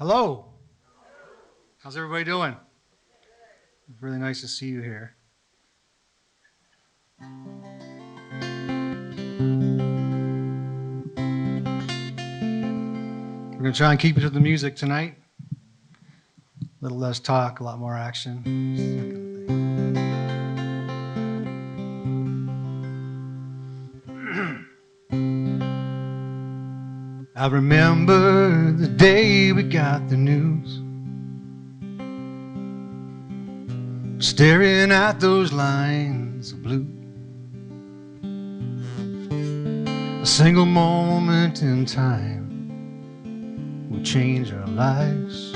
Hello. How's everybody doing? Really nice to see you here. We're going to try and keep it to the music tonight. A little less talk, a lot more action. I remember the day we got the news, staring at those lines of blue. A single moment in time would change our lives.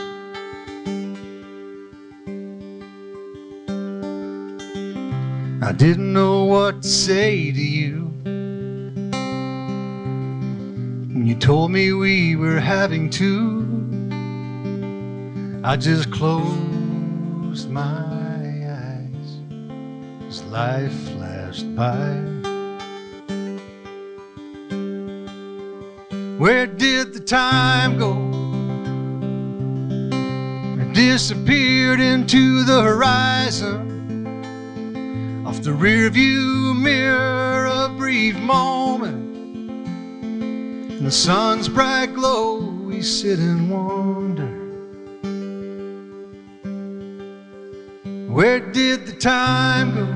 I didn't know what to say to you when you told me we were having to. I just closed my eyes as life flashed by. Where did the time go? It disappeared into the horizon. Off the rearview mirror, a brief moment. In the sun's bright glow, we sit and wonder. Where did the time go?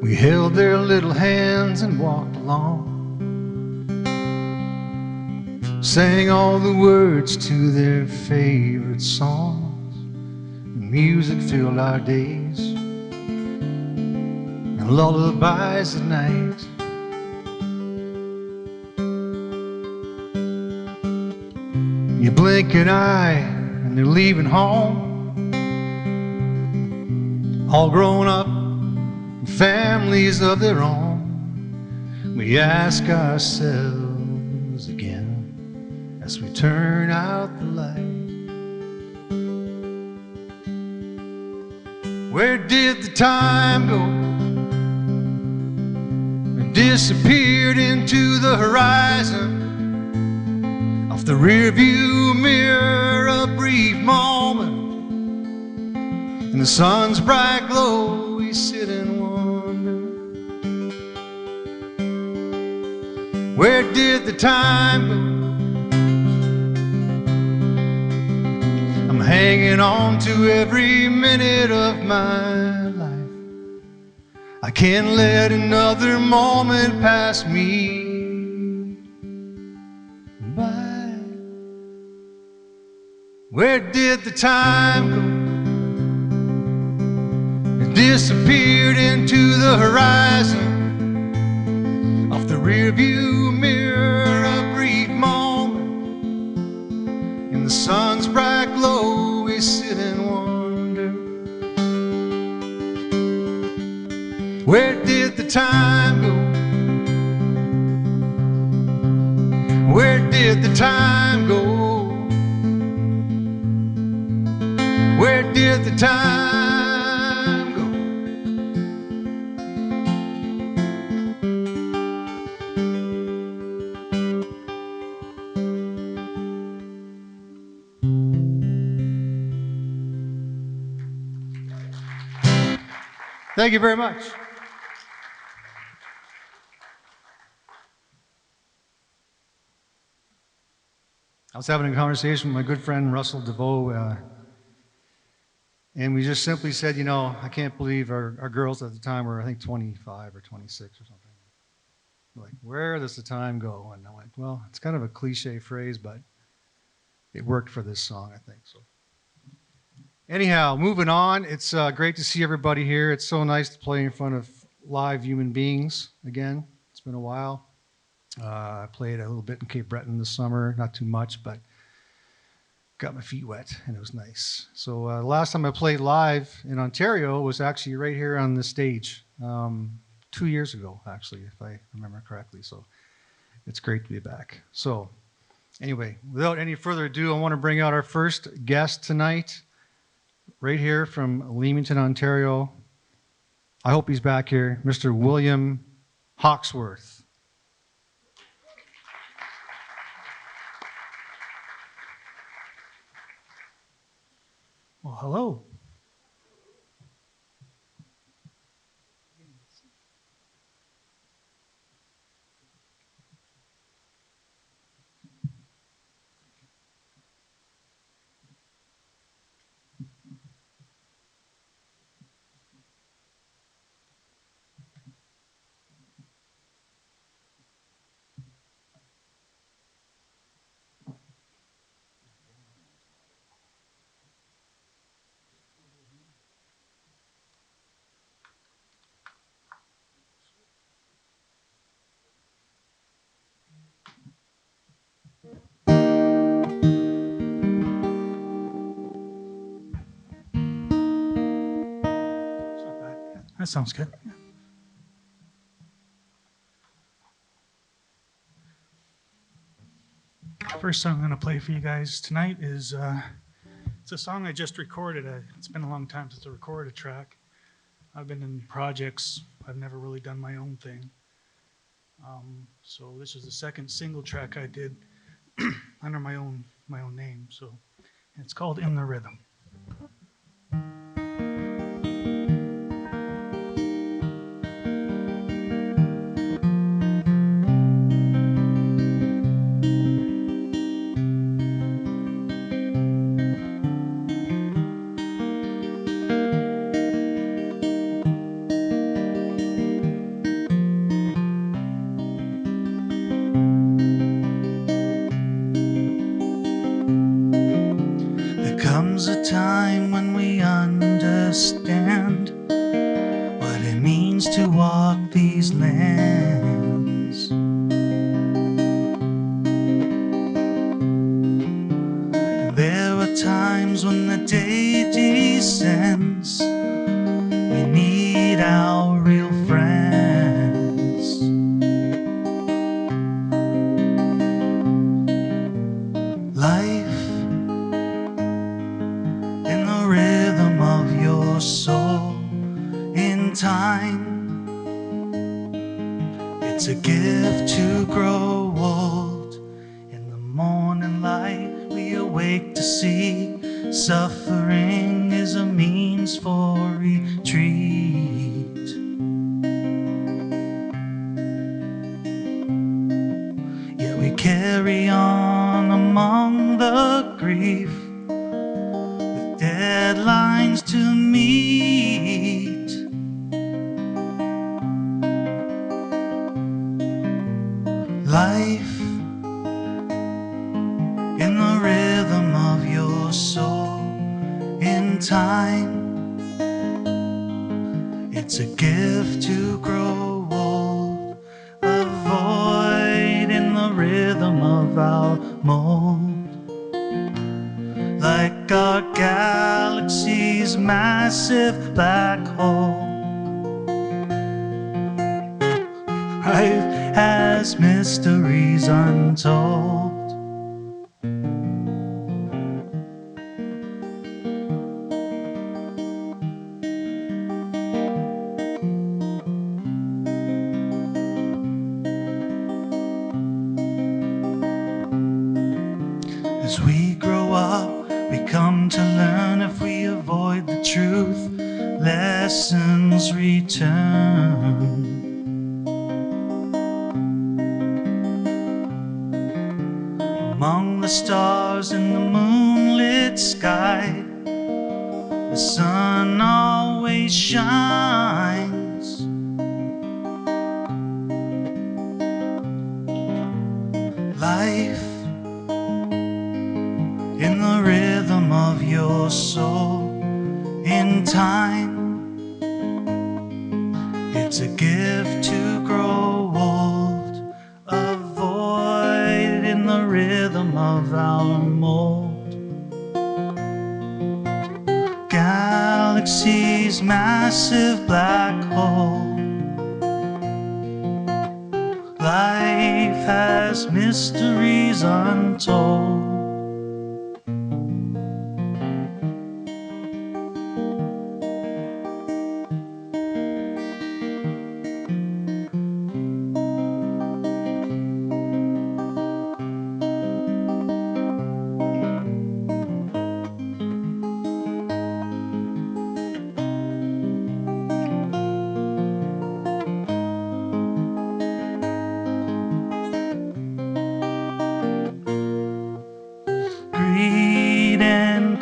We held their little hands and walked along, sang all the words to their favorite songs. The music filled our days and lullabies at night. You blink an eye and they're leaving home, all grown up, families of their own. We ask ourselves again as we turn out the light. Where did the time go? It disappeared into the horizon. Off the rearview mirror, a brief moment. In the sun's bright glow, we sit and wonder. Where did the time go? I'm hanging on to every minute of my life. I can't let another moment pass me by. Where did the time go? It disappeared into the horizon. Off the rearview mirror, a brief moment. In the sun's bright glow, we sit and wonder. Where did the time go? Where did the time go? Where did the time go? Thank you very much. I was having a conversation with my good friend Russell DeVoe, and we just simply said, I can't believe our girls at the time were, I think, 25 or 26 or something. Like, where does the time go? And I went, well, it's kind of a cliche phrase, but it worked for this song, I think. So, anyhow, moving on. It's great to see everybody here. It's so nice to play in front of live human beings again. It's been a while. I played a little bit in Cape Breton this summer, not too much, but got my feet wet, and it was nice. So last time I played live in Ontario was actually right here on the stage 2 years ago, actually, if I remember correctly. So it's great to be back. So anyway, without any further ado, I want to bring out our first guest tonight, right here from Leamington, Ontario. I hope he's back here, Mr. William Hawksworth. Well, hello. That sounds good. First song I'm going to play for you guys tonight is it's a song I just recorded. It's been a long time since I recorded a track. I've been in projects. I've never really done my own thing. So this is the second single track I did under my own name. So it's called "In the Rhythm." Comes a time when we understand what it means to walk these lands. There are times when the day descends, we need our real friends. Life in the rhythm of your soul, in time. It's a gift to grow old. In the morning light we awake to see suffering is a means for retreat. Yet we carry on among the grief, deadlines to meet. Life in the rhythm of your soul, in time. It's a gift to grow old, a void in the rhythm of our mold. Like our galaxy's massive black hole, life has mysteries untold. As we grow up, we come to learn. If we avoid the truth, lessons return. Among the stars in the moonlit sky, the sun always shines. Life in the rhythm of your soul, in time. It's a gift to grow old, a void in the rhythm of our mold. Galaxy's massive black hole, life has mysteries untold. Greed and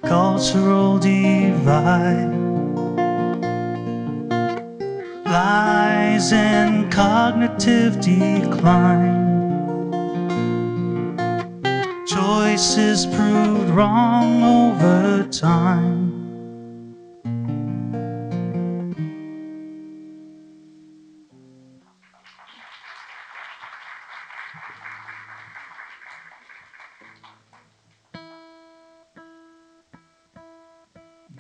cultural divide, lies and cognitive decline, choices proved wrong over time.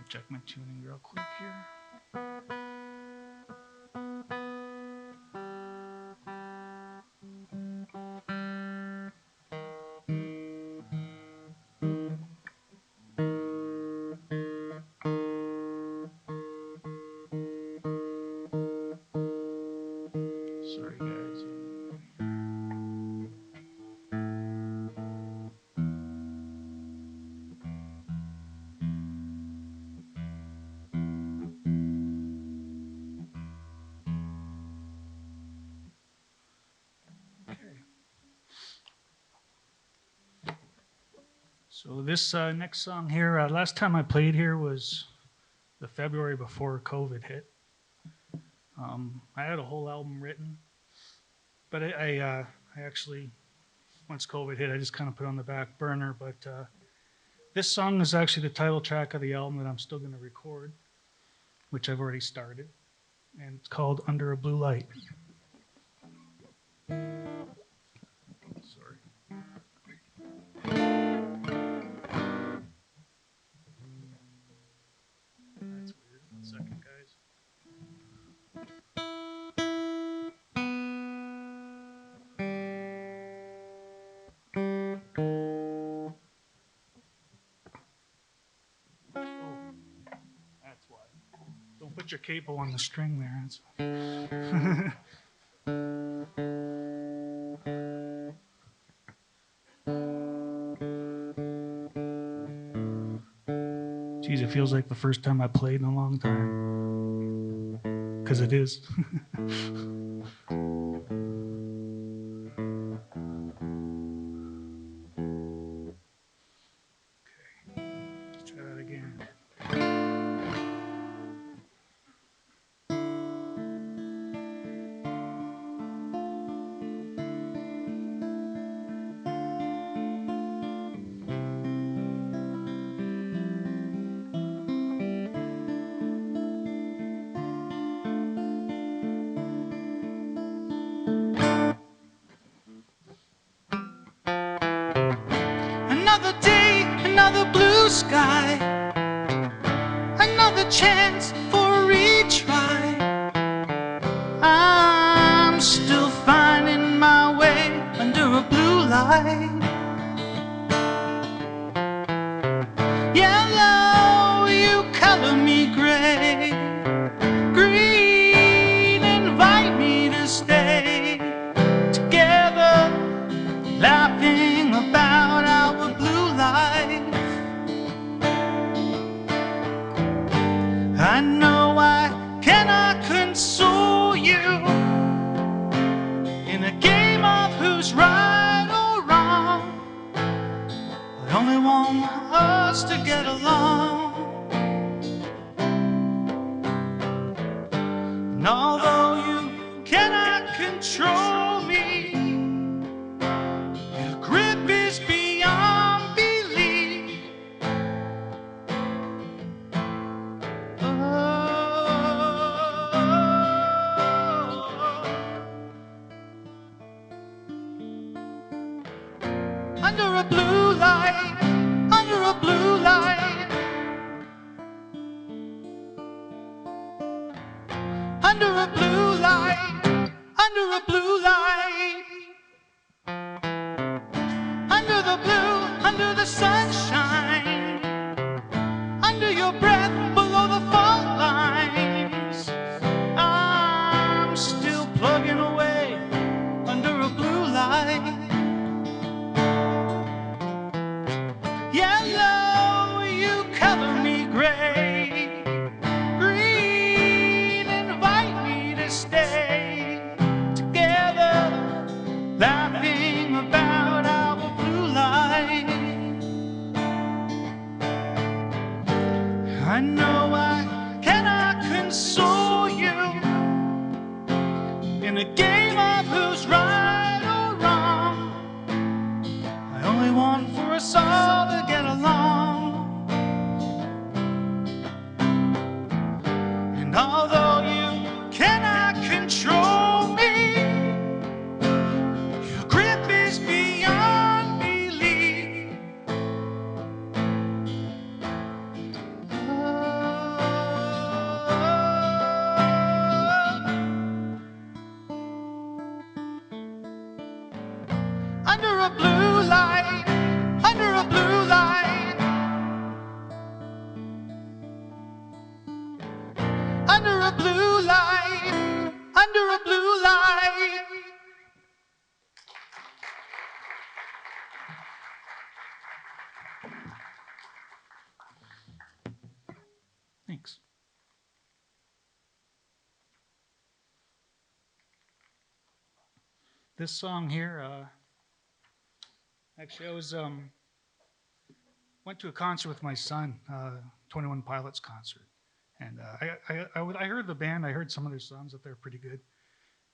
Check my tuning real quick here. Sorry guys. Okay. So this next song here, last time I played here was the February before COVID hit. I had a whole album written, but I actually, once COVID hit, I just kind of put it on the back burner. But this song is actually the title track of the album that I'm still going to record, which I've already started, and it's called Under a Blue Light. Sorry. That's weird. 1 second, guys. Oh, that's why. Don't put your capo on the string there. That's Geez, it feels like the first time I played in a long time. Because it is. Okay, let's try that again. Another day, another blue sky, another chance for a retry. I'm still finding my way under a blue light. Yellow, you color me gray. Green, invite me to stay together, laughing about our blue life. I know I cannot console you in a game of who's right or wrong. I only want us to get along. And although you cannot control me, your grip is beyond belief. Under a blue light, under a blue light, under a blue light, under a blue light. a blue light, under a blue light. Thanks. This song here, actually, I was went to a concert with my son, 21 Pilots concert, and I heard the band. I heard some of their songs that they're pretty good,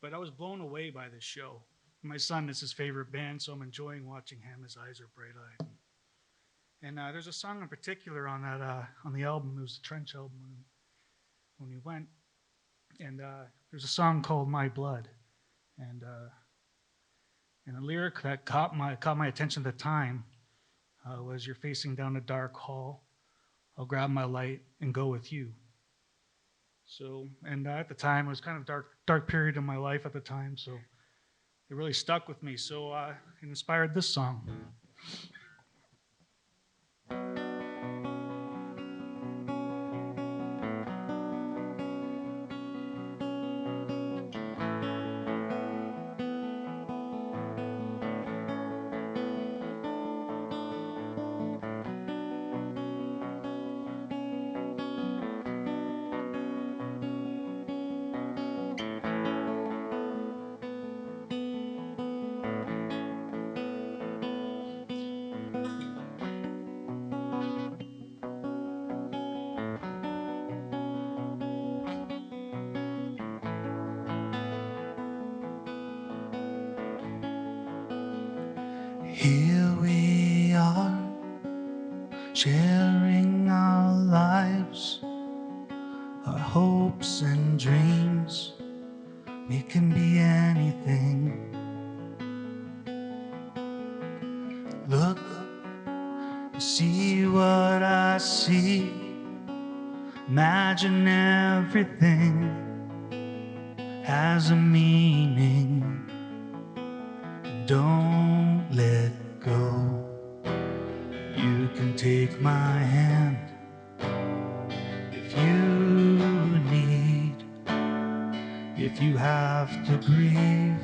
but I was blown away by this show. My son is his favorite band, so I'm enjoying watching him. His eyes are bright-eyed. And there's a song in particular on that on the album. It was the Trench album when we went, and there's a song called "My Blood," and a lyric that caught my attention at the time was, "You're facing down a dark hall. I'll grab my light and go with you." So, and at the time, it was kind of dark period in my life at the time, so it really stuck with me. So it inspired this song. Here we are, sharing our lives, our hopes and dreams. We can be anything. Look, see what I see. Imagine everything has a meaning. Don't let go. You can take my hand if you need. If you have to grieve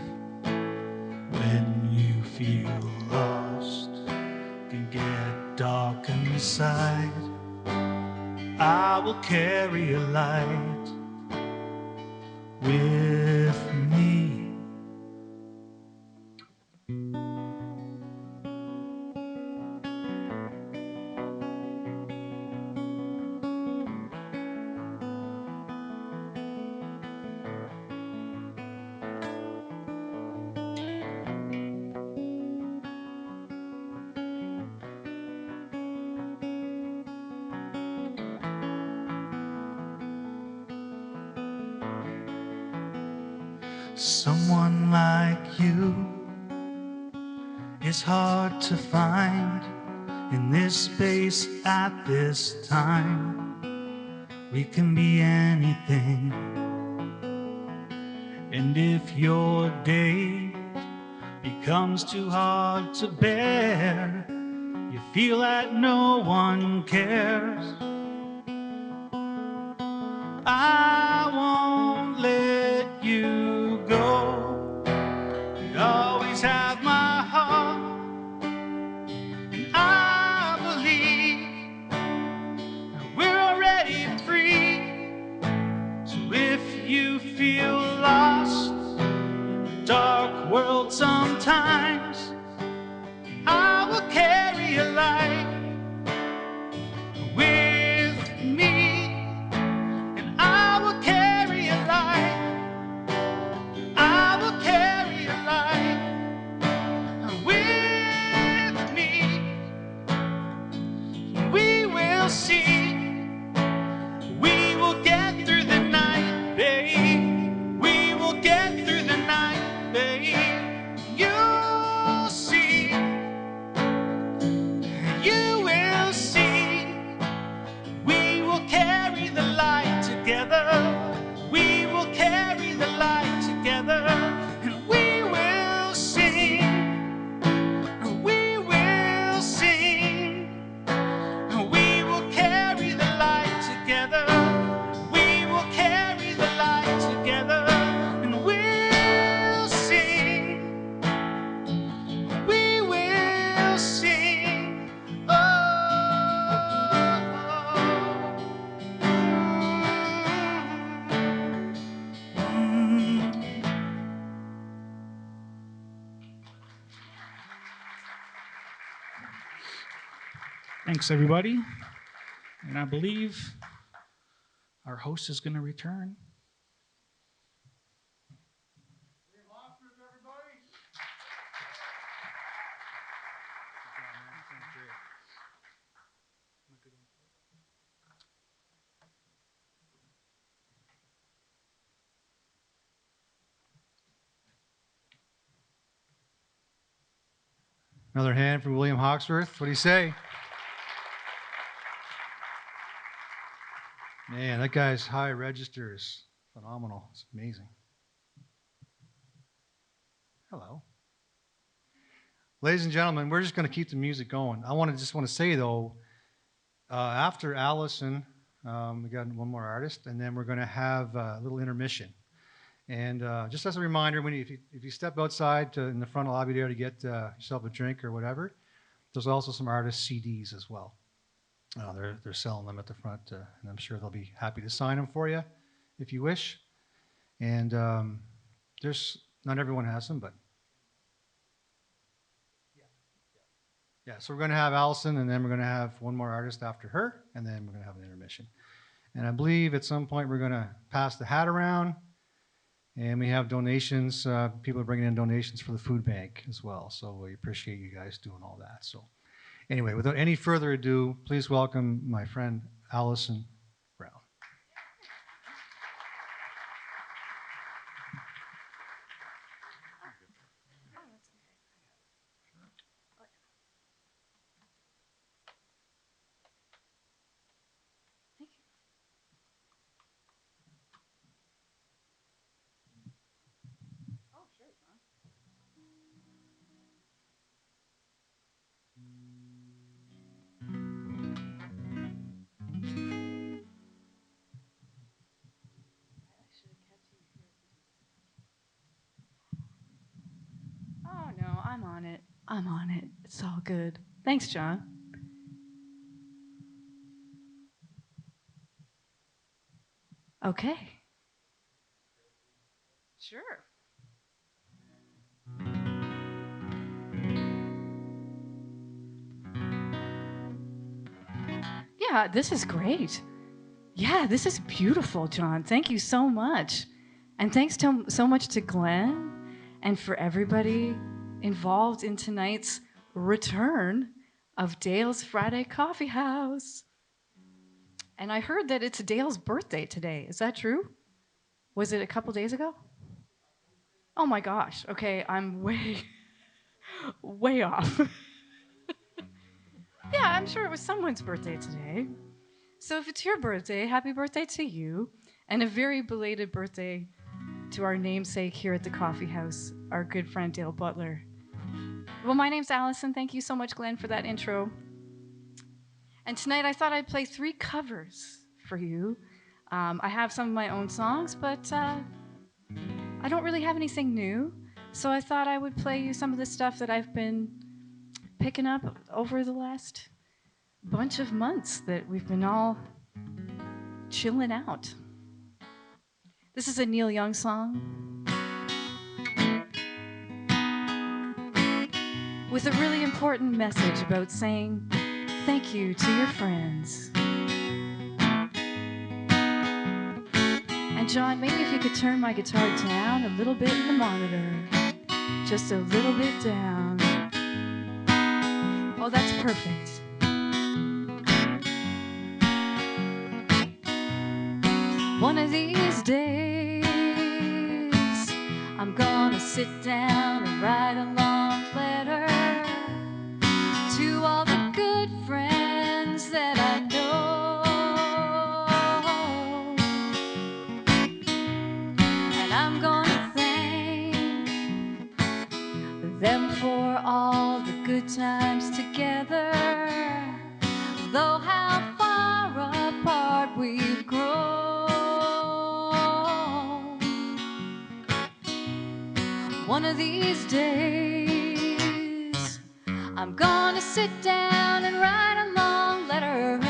when you feel lost, can get dark inside, I will carry a light with me. Someone like you is hard to find in this space at this time. We can be anything. And if your day becomes too hard to bear, you feel that no one cares, I won't let you go. You always have my heart, and I believe that we're already free. So if you feel lost in a dark world sometimes, I will carry a light with me. And I will carry a light. I will carry a light with me. We will see. We will get through the night, babe. We will get through the night, babe. You'll Thanks, everybody. And I believe our host is going to return. Another hand for William Hawksworth. What do you say? Man, that guy's high register is phenomenal. It's amazing. Hello. Ladies and gentlemen, we're just going to keep the music going. I just want to say, though, after Allison, we got one more artist, and then we're going to have a little intermission. And just as a reminder, if you step outside in the front lobby there to get yourself a drink or whatever, there's also some artist CDs as well. They're selling them at the front, and I'm sure they'll be happy to sign them for you if you wish. And there's not everyone has them, but yeah. So we're going to have Allison, and then we're going to have one more artist after her, and then we're going to have an intermission. And I believe at some point we're going to pass the hat around. And we have donations. People are bringing in donations for the food bank as well. So we appreciate you guys doing all that. So anyway, without any further ado, please welcome my friend Allison Brown. Thank you. Oh, sure, John. I should have kept you here to do this stuff. Oh, no, I'm on it. I'm on it. It's all good. Thanks, John. Okay. Sure. Yeah, this is great. Yeah, this is beautiful, John. Thank you so much. And thanks so much to Glenn and for everybody involved in tonight's return of Dale's Friday Coffee House. And I heard that it's Dale's birthday today. Is that true? Was it a couple days ago? Oh my gosh. Okay, I'm way off. Yeah, I'm sure it was someone's birthday today. So if it's your birthday, happy birthday to you. And a very belated birthday to our namesake here at the coffee house, our good friend Dale Butler. Well, my name's Allison. Thank you so much, Glenn, for that intro. And tonight I thought I'd play 3 covers for you. I have some of my own songs, but I don't really have anything new. So I thought I would play you some of the stuff that I've been picking up over the last bunch of months that we've been all chilling out. This is a Neil Young song with a really important message about saying thank you to your friends. And John, maybe if you could turn my guitar down a little bit in the monitor, just a little bit down. Oh, that's perfect. One of these days, I'm gonna sit down and write a long letter to all the good friends that I know. And I'm gonna thank them for all the good times together, though how far apart we've grown. One of these days, I'm gonna sit down and write a long letter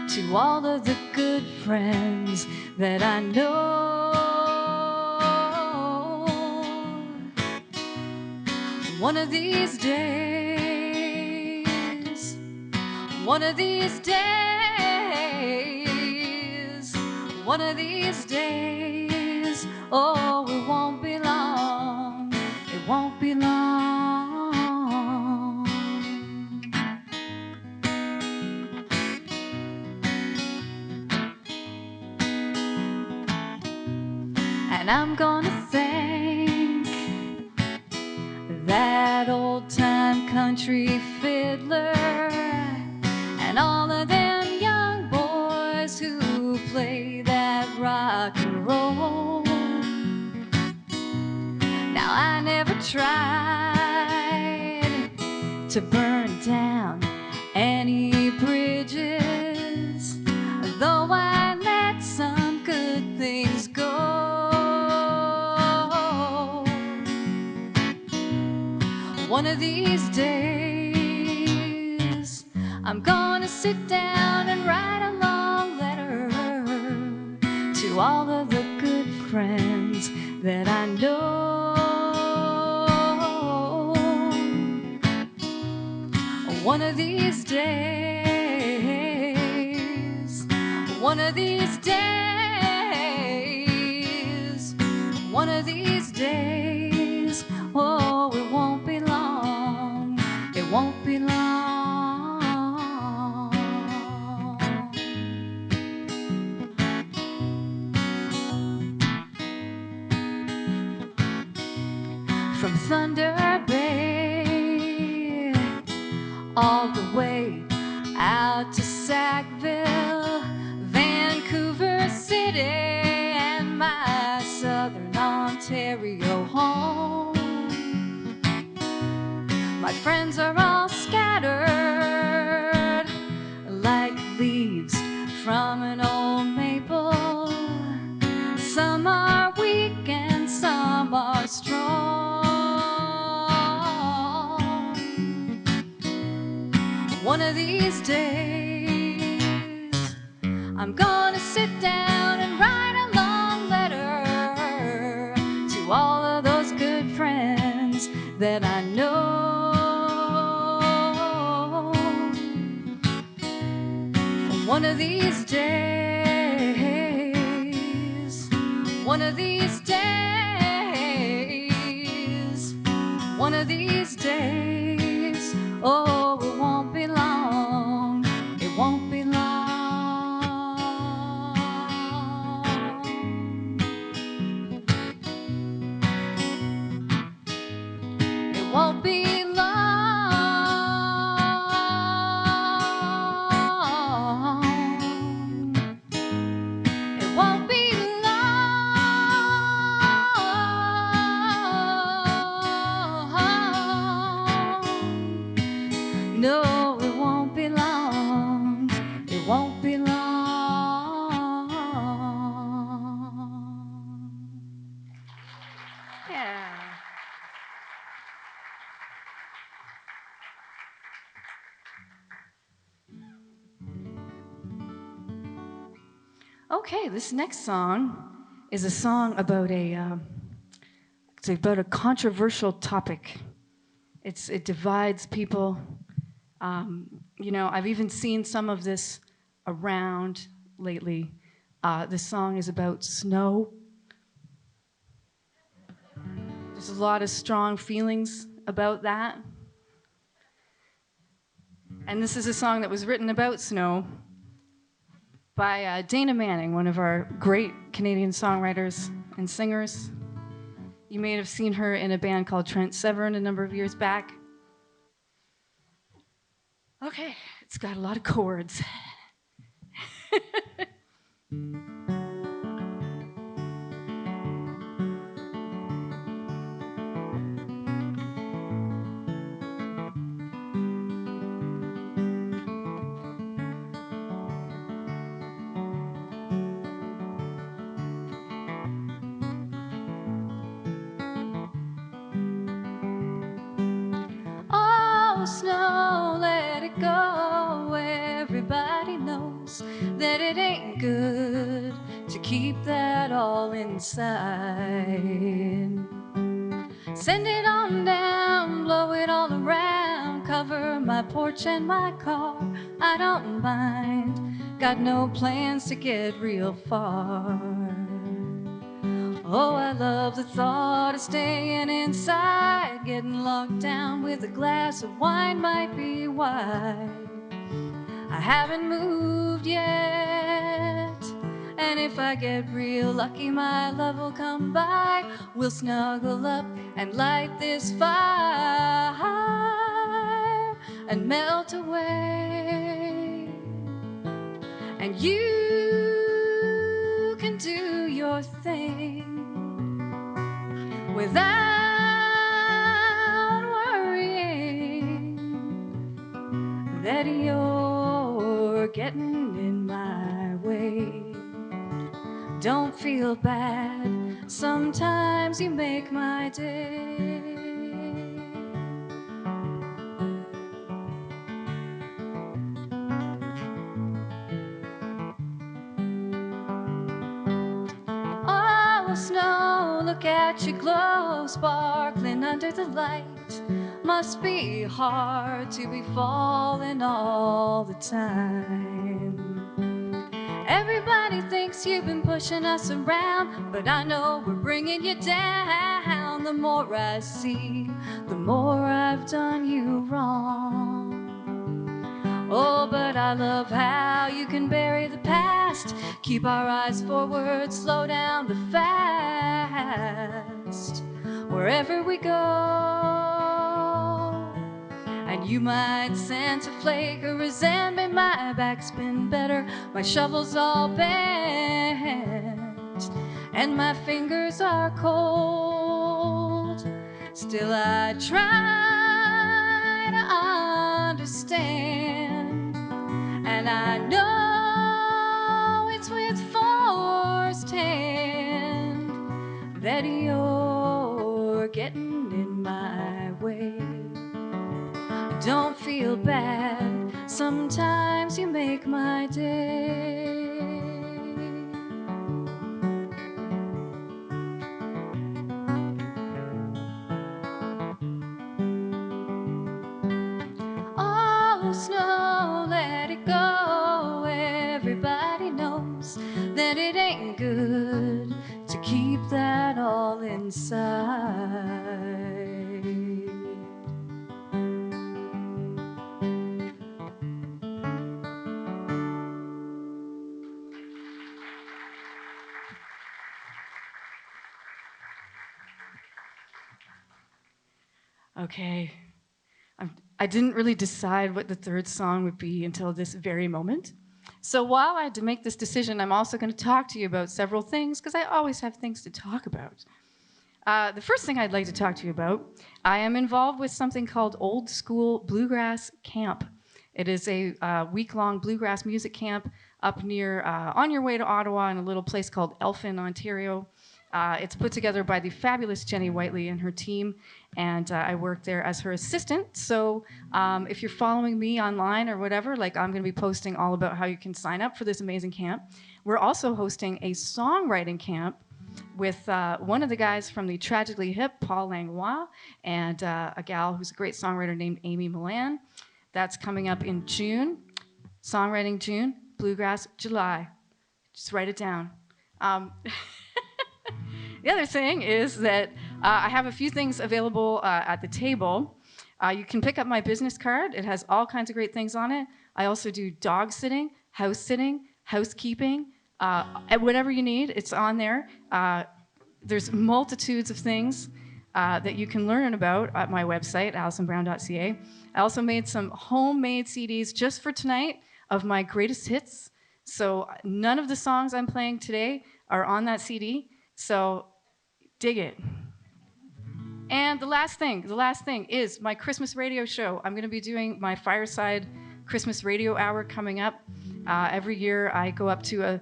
to all of the good friends that I know. One of these days, One of these days, one of these days, oh, it won't be long, it won't be long. And I'm gonna thank that old-time country fiddler and all of them young boys who play that rock and roll. Now I never tried to burn down any bridges, though I let some good things go. One of these days, I'm gonna sit down and write a long letter to all of the good friends that I know. One of these days, one of these days, one of these days, oh, it won't be long, it won't be long. From Thunder Bay all the way out to Sackville, Vancouver City, and my southern Ontario home. My friends are all scattered like leaves from an old maple. Some are weak and some are strong. One of these days, I'm gonna sit down and write a long letter to all of those good friends that I know. One of these days, one of these days, one of these days, oh, it won't be long, it won't be long. It won't be long. It won't be long. No, it won't be long. It won't be long. Yeah. Okay, this next song is a song about it's about a controversial topic. It divides people. You know, I've even seen some of this around lately. This song is about snow. There's a lot of strong feelings about that. And this is a song that was written about snow by Dana Manning, one of our great Canadian songwriters and singers. You may have seen her in a band called Trent Severin a number of years back. Okay, it's got a lot of chords. Oh, snow, let it go. Everybody knows that it ain't good to keep that all inside. Send it on down, blow it all around, cover my porch and my car, I don't mind. Got no plans to get real far. Oh, I love the thought of staying inside, getting locked down with a glass of wine might be why I haven't moved yet. And if I get real lucky, my love will come by. We'll snuggle up and light this fire and melt away. And you can do your thing without worrying that you're getting in my way. Don't feel bad, sometimes you make my day. Oh, snow, look at you glow, sparkling under the light. Must be hard to be falling all the time. Everybody thinks you've been pushing us around, but I know we're bringing you down. The more I see, the more I've done you wrong. Oh, but I love how you can bury the past, keep our eyes forward, slow down the fast, wherever we go. And you might sense a flake of resentment, my back's been better, my shovel's all bent, and my fingers are cold. Still I try to understand, and I know it's with forced hand that you're getting in my way. Don't feel bad, sometimes you make my day. Oh, snow, let it go. Everybody knows that it ain't good to keep that all inside. Okay. I didn't really decide what the third song would be until this very moment. So while I had to make this decision, I'm also going to talk to you about several things because I always have things to talk about. The first thing I'd like to talk to you about, I am involved with something called Old School Bluegrass Camp. It is a week-long bluegrass music camp up near, on your way to Ottawa in a little place called Elphin, Ontario. It's put together by the fabulous Jenny Whiteley and her team, and I work there as her assistant. So if you're following me online or whatever, like I'm going to be posting all about how you can sign up for this amazing camp. We're also hosting a songwriting camp with one of the guys from the Tragically Hip, Paul Langlois, and a gal who's a great songwriter named Amy Milan. That's coming up in June. Songwriting June, Bluegrass July. Just write it down. The other thing is that I have a few things available at the table. You can pick up my business card. It has all kinds of great things on it. I also do dog sitting, housekeeping, and whatever you need, it's on there. There's multitudes of things that you can learn about at my website, alisonbrown.ca. I also made some homemade CDs just for tonight of my greatest hits. So none of the songs I'm playing today are on that CD. So dig it. And the last thing is my Christmas radio show. I'm going to be doing my Fireside Christmas Radio Hour coming up. Every year I go up to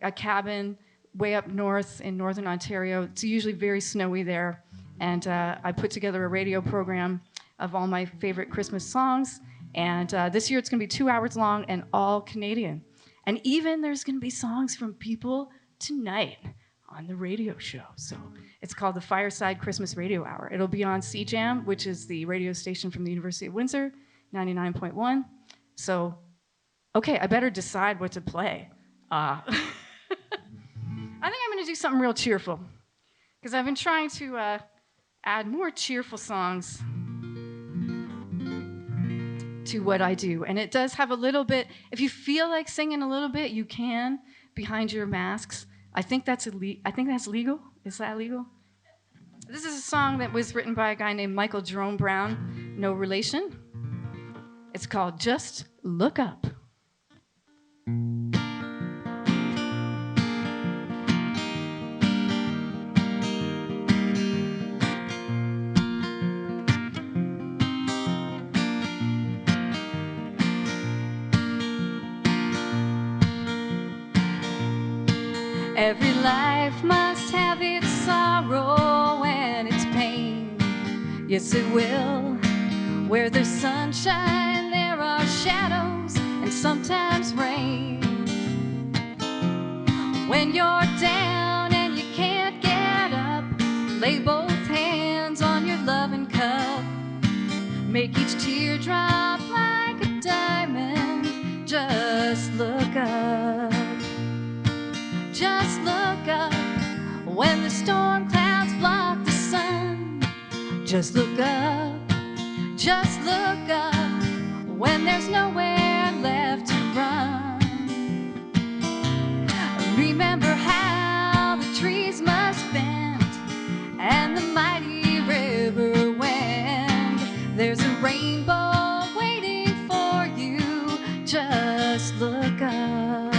a cabin way up north in northern Ontario. It's usually very snowy there. And I put together a radio program of all my favorite Christmas songs. And this year it's going to be 2 hours long and all Canadian. And even there's going to be songs from people tonight on the radio show. So it's called the Fireside Christmas Radio Hour. It'll be on CJAM, which is the radio station from the University of Windsor, 99.1. So Okay, I better decide what to play. I think I'm going to do something real cheerful because I've been trying to add more cheerful songs to what I do. And it does have a little bit, if you feel like singing a little bit, you can behind your masks. I think that's legal. Is that legal? This is a song that was written by a guy named Michael Jerome Brown, no relation. It's called Just Look Up. Every life must have its sorrow and its pain. Yes, it will. Where there's sunshine, there are shadows and sometimes rain. When you're down and you can't get up, lay both hands on your loving cup. Make each teardrop like a diamond. Just look up. Just look up. When the storm clouds block the sun, just look up. Just look up. When there's nowhere left to run, remember how the trees must bend and the mighty river wend. There's a rainbow waiting for you. Just look up.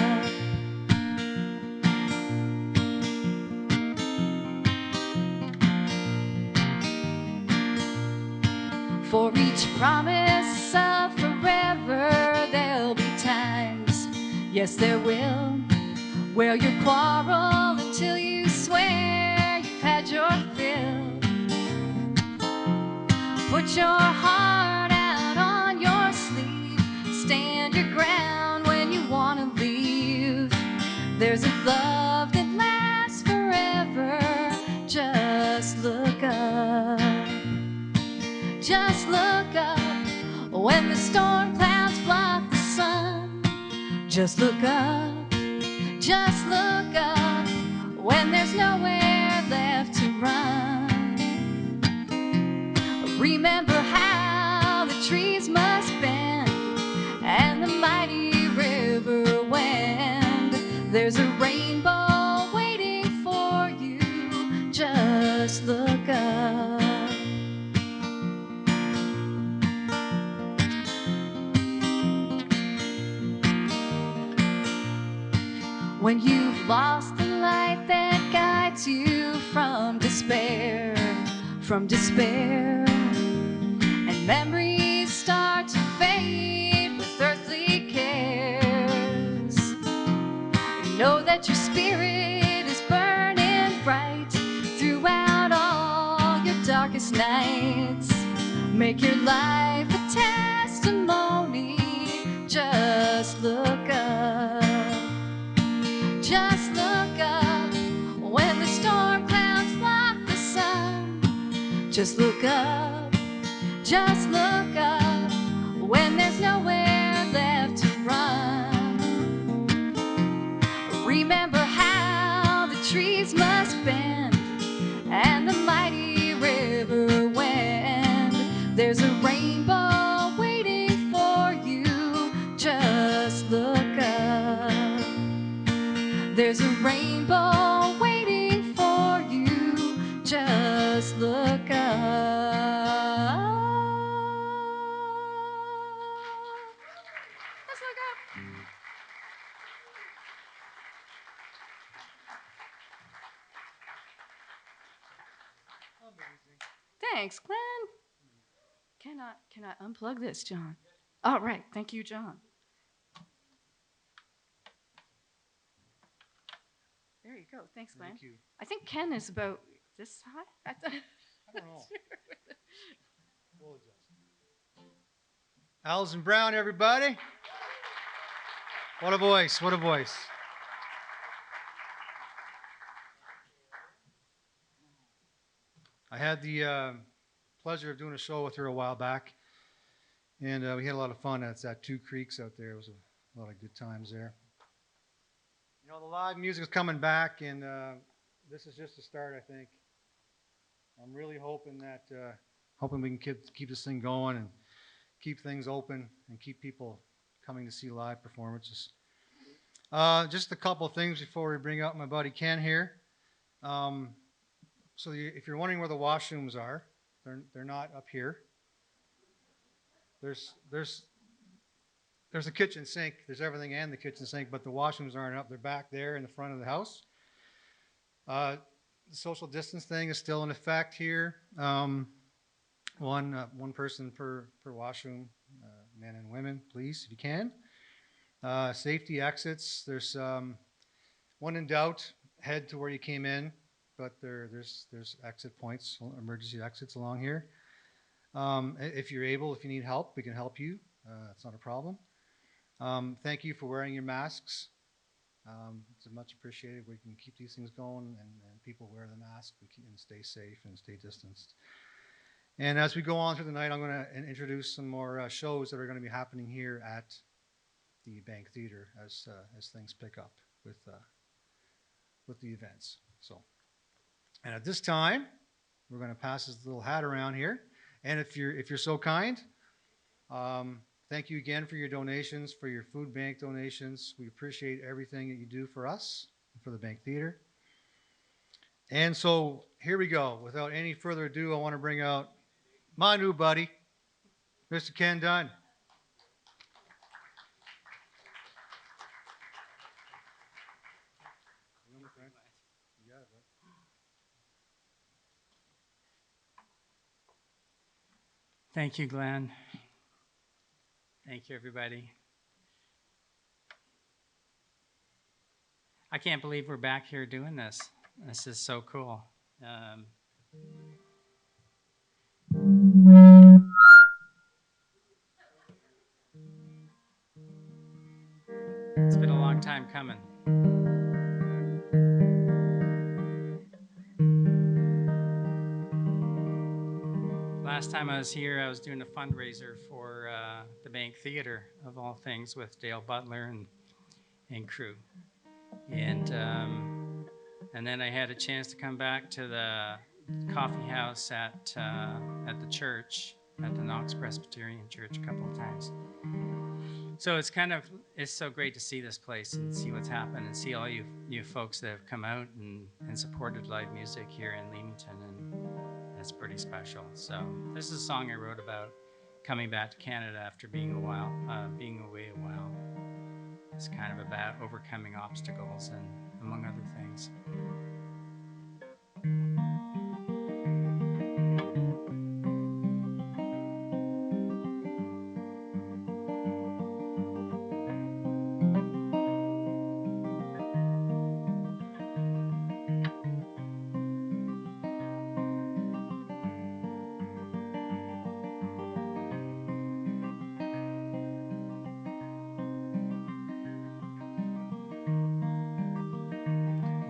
For each promise of forever, there'll be times, yes there will, where you quarrel until you swear you've had your fill. Put your heart out on your sleeve, stand your ground when you want to leave. There's a love that lasts forever. Just look up. Just look up. When the storm clouds block the sun, just look up. Just look up. When there's nowhere left to run, remember how the trees must bend and the mighty river wend. There's a rainbow waiting for you. Just look up. When you've lost the light that guides you from despair, and memories start to fade with earthly cares, know that your spirit is burning bright throughout all your darkest nights. Make your life a testimony. Just look up. Just look up. When the storm clouds block the sun, just look up. Just look up. When there's nowhere left to run, remember how the trees must bend and the mighty river wend. There's a rainbow waiting for you. Just look up. There's a rainbow waiting for you. Just look up. Just look up. Thanks, Glenn. Can I unplug this, John? All right. Thank you, John. There you go. Thanks, Glenn. Thank you. I think Ken is about this high. I don't know. We'll adjust. Allison Brown, everybody. What a voice. What a voice. I had the pleasure of doing a show with her a while back, and we had a lot of fun. It's at Two Creeks out there. It was A lot of good times there. You know, the live music is coming back, and this is just the start, I think. I'm really hoping that hoping we can keep this thing going and keep things open and keep people coming to see live performances. Just a couple of things before we bring up my buddy Ken here. Um, if you're wondering where the washrooms are, they're not up here. There's there's there's a kitchen sink. There's everything and the kitchen sink, but the washrooms aren't up. They're back there in the front of the house. Uh, the social distance thing is still in effect here. One person per washroom, men and women, please, if you can. Safety exits. There's when in doubt, head to where you came in, but there's exit points, emergency exits along here. If you're able, if you need help, we can help you. It's not a problem. Thank you for wearing your masks. It's much appreciated. We can keep these things going, and people wear the mask and stay safe and stay distanced. And as we go on through the night, I'm going to introduce some more shows that are going to be happening here at the Bank Theater as things pick up with the events. So, and at this time, we're going to pass this little hat around here. And if you're so kind, thank you again for your donations, for your food bank donations. We appreciate everything that you do for us and for the Bank Theater. And so here we go. Without any further ado, I want to bring out my new buddy, Mr. Ken Dunn. Thank you, Glenn. Thank you, everybody. I can't believe we're back here doing this. This is so cool. It's been a long time coming. Last time I was here, I was doing a fundraiser for the Bank Theater, of all things, with Dale Butler and crew. And then I had a chance to come back to the coffee house at the church, at the Knox Presbyterian Church, a couple of times. So it's so great to see this place and see what's happened and see all you folks that have come out and supported live music here in Leamington, and it's pretty special. So this is a song I wrote about coming back to Canada after being away a while. It's kind of about overcoming obstacles and among other things.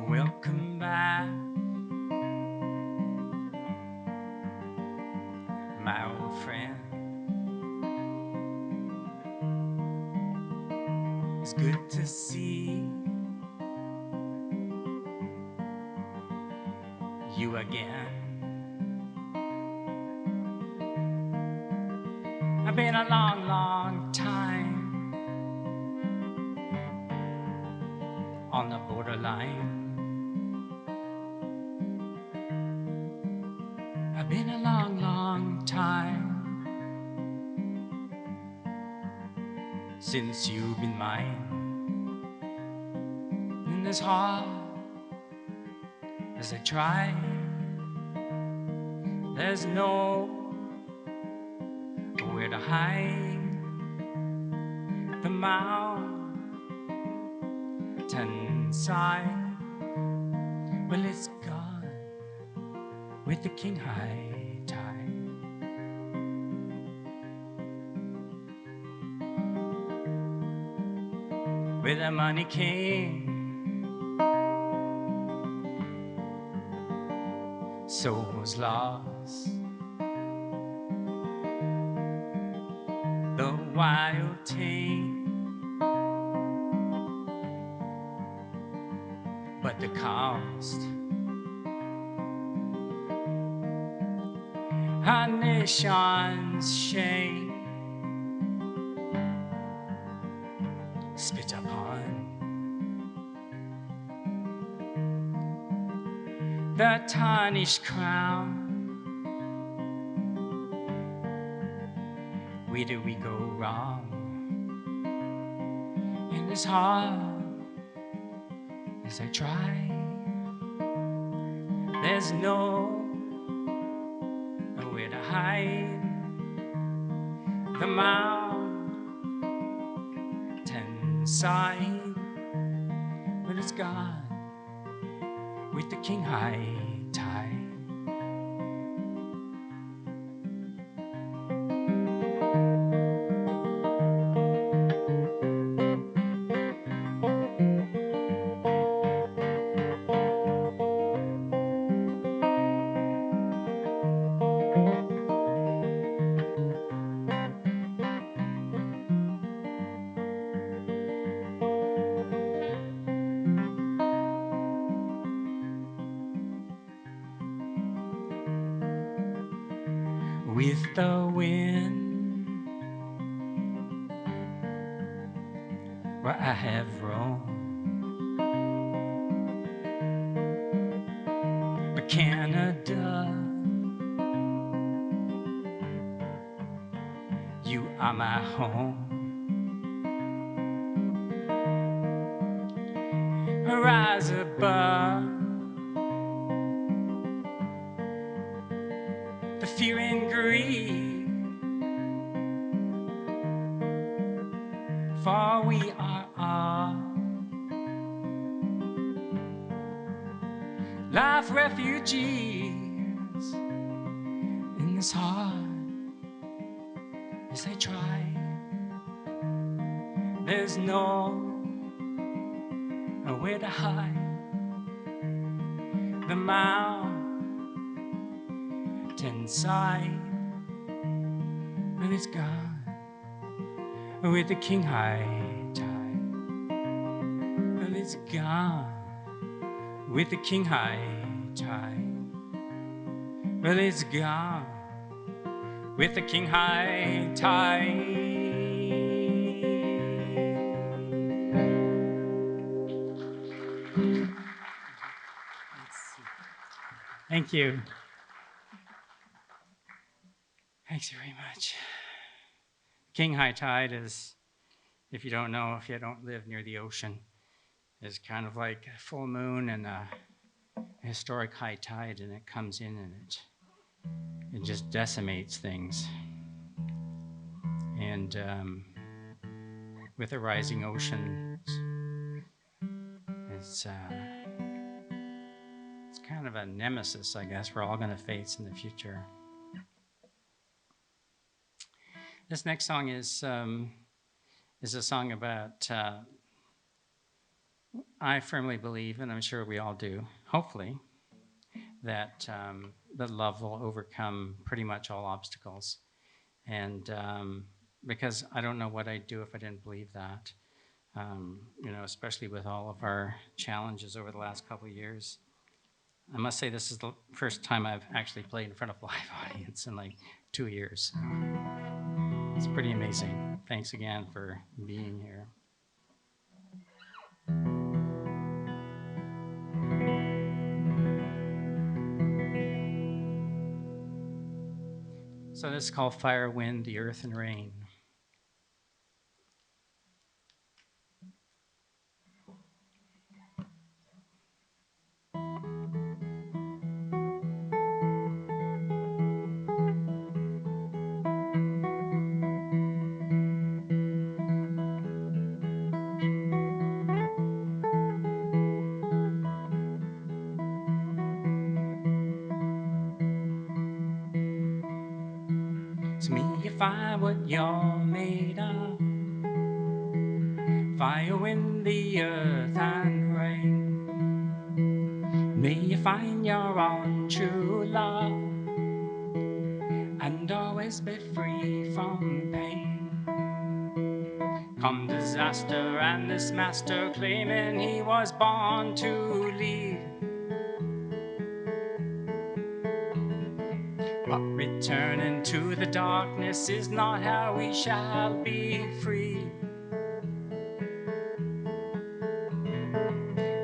Welcome back, my old friend. It's good to see you again. I've been a long, long time on the borderline. I've been a long, long time since you've been mine. And as hard as I try, there's nowhere to hide. The mountainside, well, it's gone with the king high tide. With the money came souls lost. The wild tame but the cost. Our nation's shame spit upon the tarnished crown. Where do we go wrong? And as hard as I try, there's nowhere to hide. The mountain side, but it's gone with the king high tide. With the wind where I have roamed, but Canada, you are my home. Rise above the fear and greed, for we are all life refugees in this heart as they try. There's nowhere to hide. The mountain side, but it's gone with the king high tide. Well, it's gone with the king high tide. Well, it's gone with the king high tide. Thank you. Thanks very much. King high tide is, if you don't know, if you don't live near the ocean, is kind of like a full moon and a historic high tide, and it comes in and it just decimates things. And with a rising ocean, it's kind of a nemesis, I guess, we're all going to face in the future. This next song is a song about, I firmly believe, and I'm sure we all do, hopefully, that love will overcome pretty much all obstacles. And because I don't know what I'd do if I didn't believe that, especially with all of our challenges over the last couple of years. I must say this is the first time I've actually played in front of a live audience in like 2 years. So it's pretty amazing. Thanks again for being here. So this is called Fire, Wind, the Earth, and Rain. It's me, you find what you're made of. Fire, wind, the earth, and rain. May you find your own true love and always be free from pain. Come disaster and this master claiming he was born to lead. But returning to the darkness is not how we shall be free.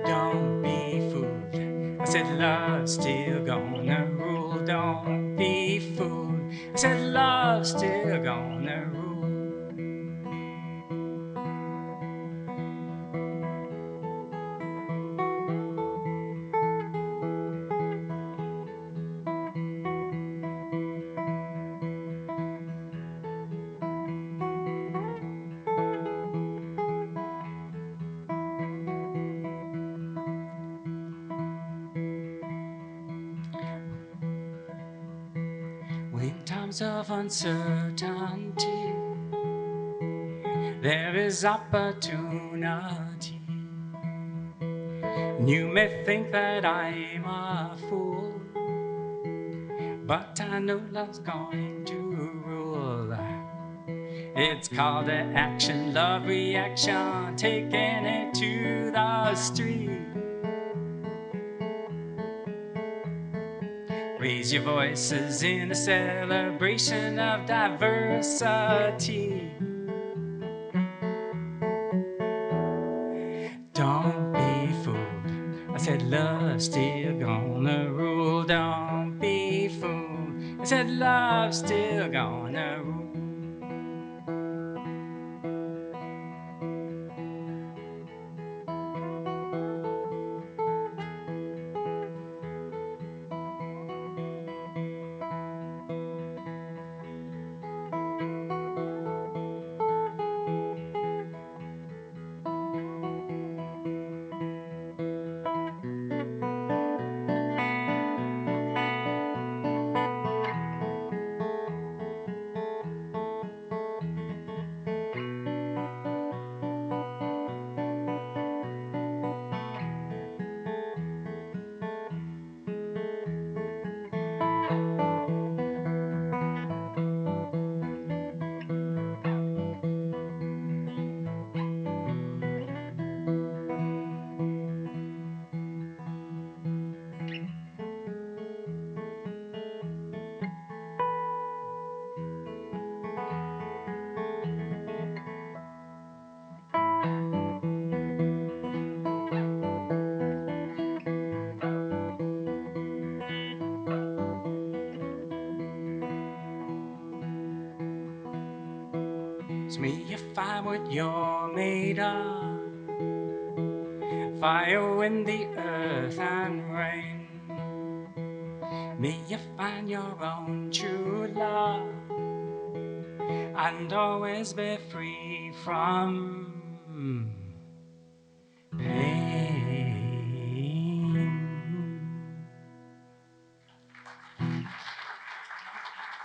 Don't be fooled. I said love's still gonna rule. Don't be fooled. I said love's still gonna rule. In times of uncertainty, there is opportunity. You may think that I'm a fool, but I know love's going to rule. It's called an action, love reaction, taking it to the street. Raise your voices in a celebration of diversity. Don't be fooled. I said love's still gonna rule. Don't be fooled. I said love's still gonna rule. It's me, you find what you're made of. Fire, wind, the earth, and rain. May you find your own true love and always be free from pain.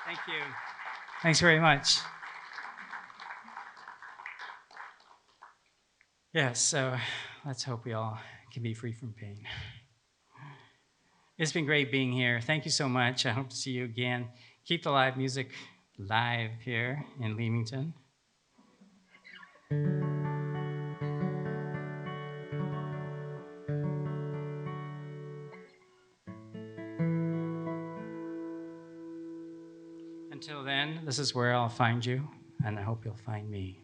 Thank you. Thanks very much. Yes, so let's hope we all can be free from pain. It's been great being here. Thank you so much. I hope to see you again. Keep the live music live here in Leamington. Until then, this is where I'll find you, and I hope you'll find me.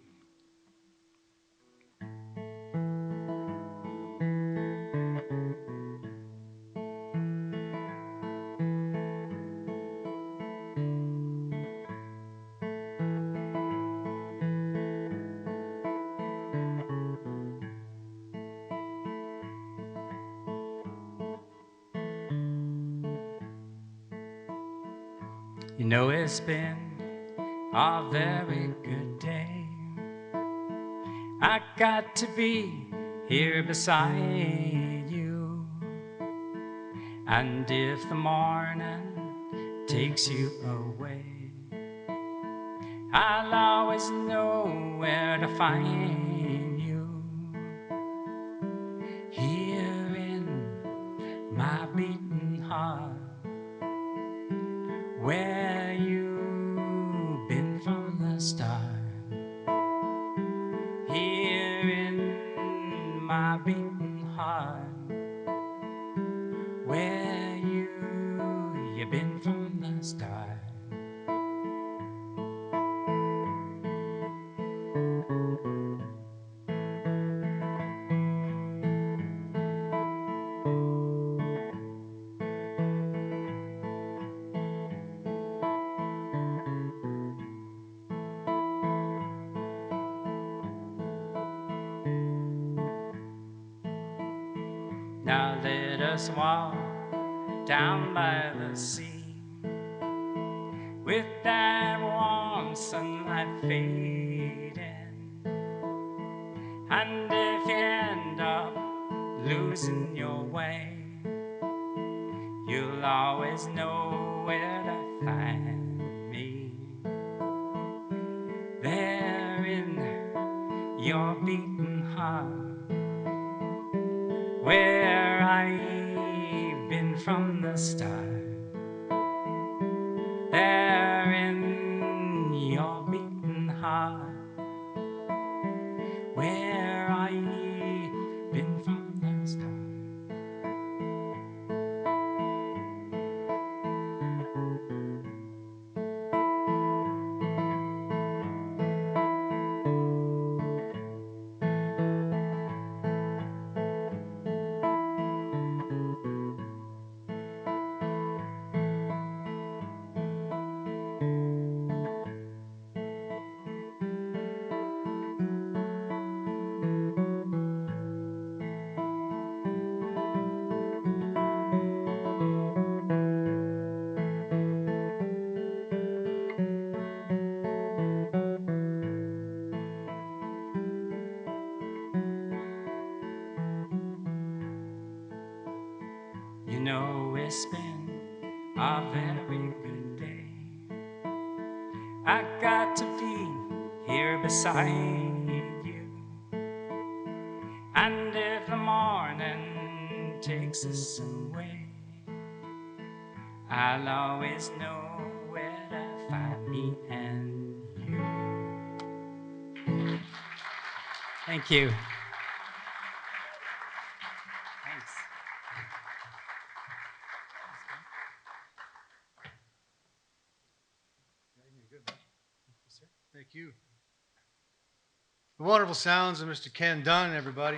You know it's been a very good day. I got to be here beside you. And if the morning takes you away, I'll always know where to find you. Here in my beating heart, where you've been from the start. Now let us walk down by the sea, with that warm sunlight fading. And if you end up losing your way, you'll always know where to find me. There in your beating heart, where I've been from the start. There in your beating heart, where I've been from the start. You know it's been a very good day. I got to be here beside you. And if the morning takes us away, I'll always know where to find me and you. Thank you. Thanks. Thank you. The wonderful sounds of Mr. Ken Dunn, everybody.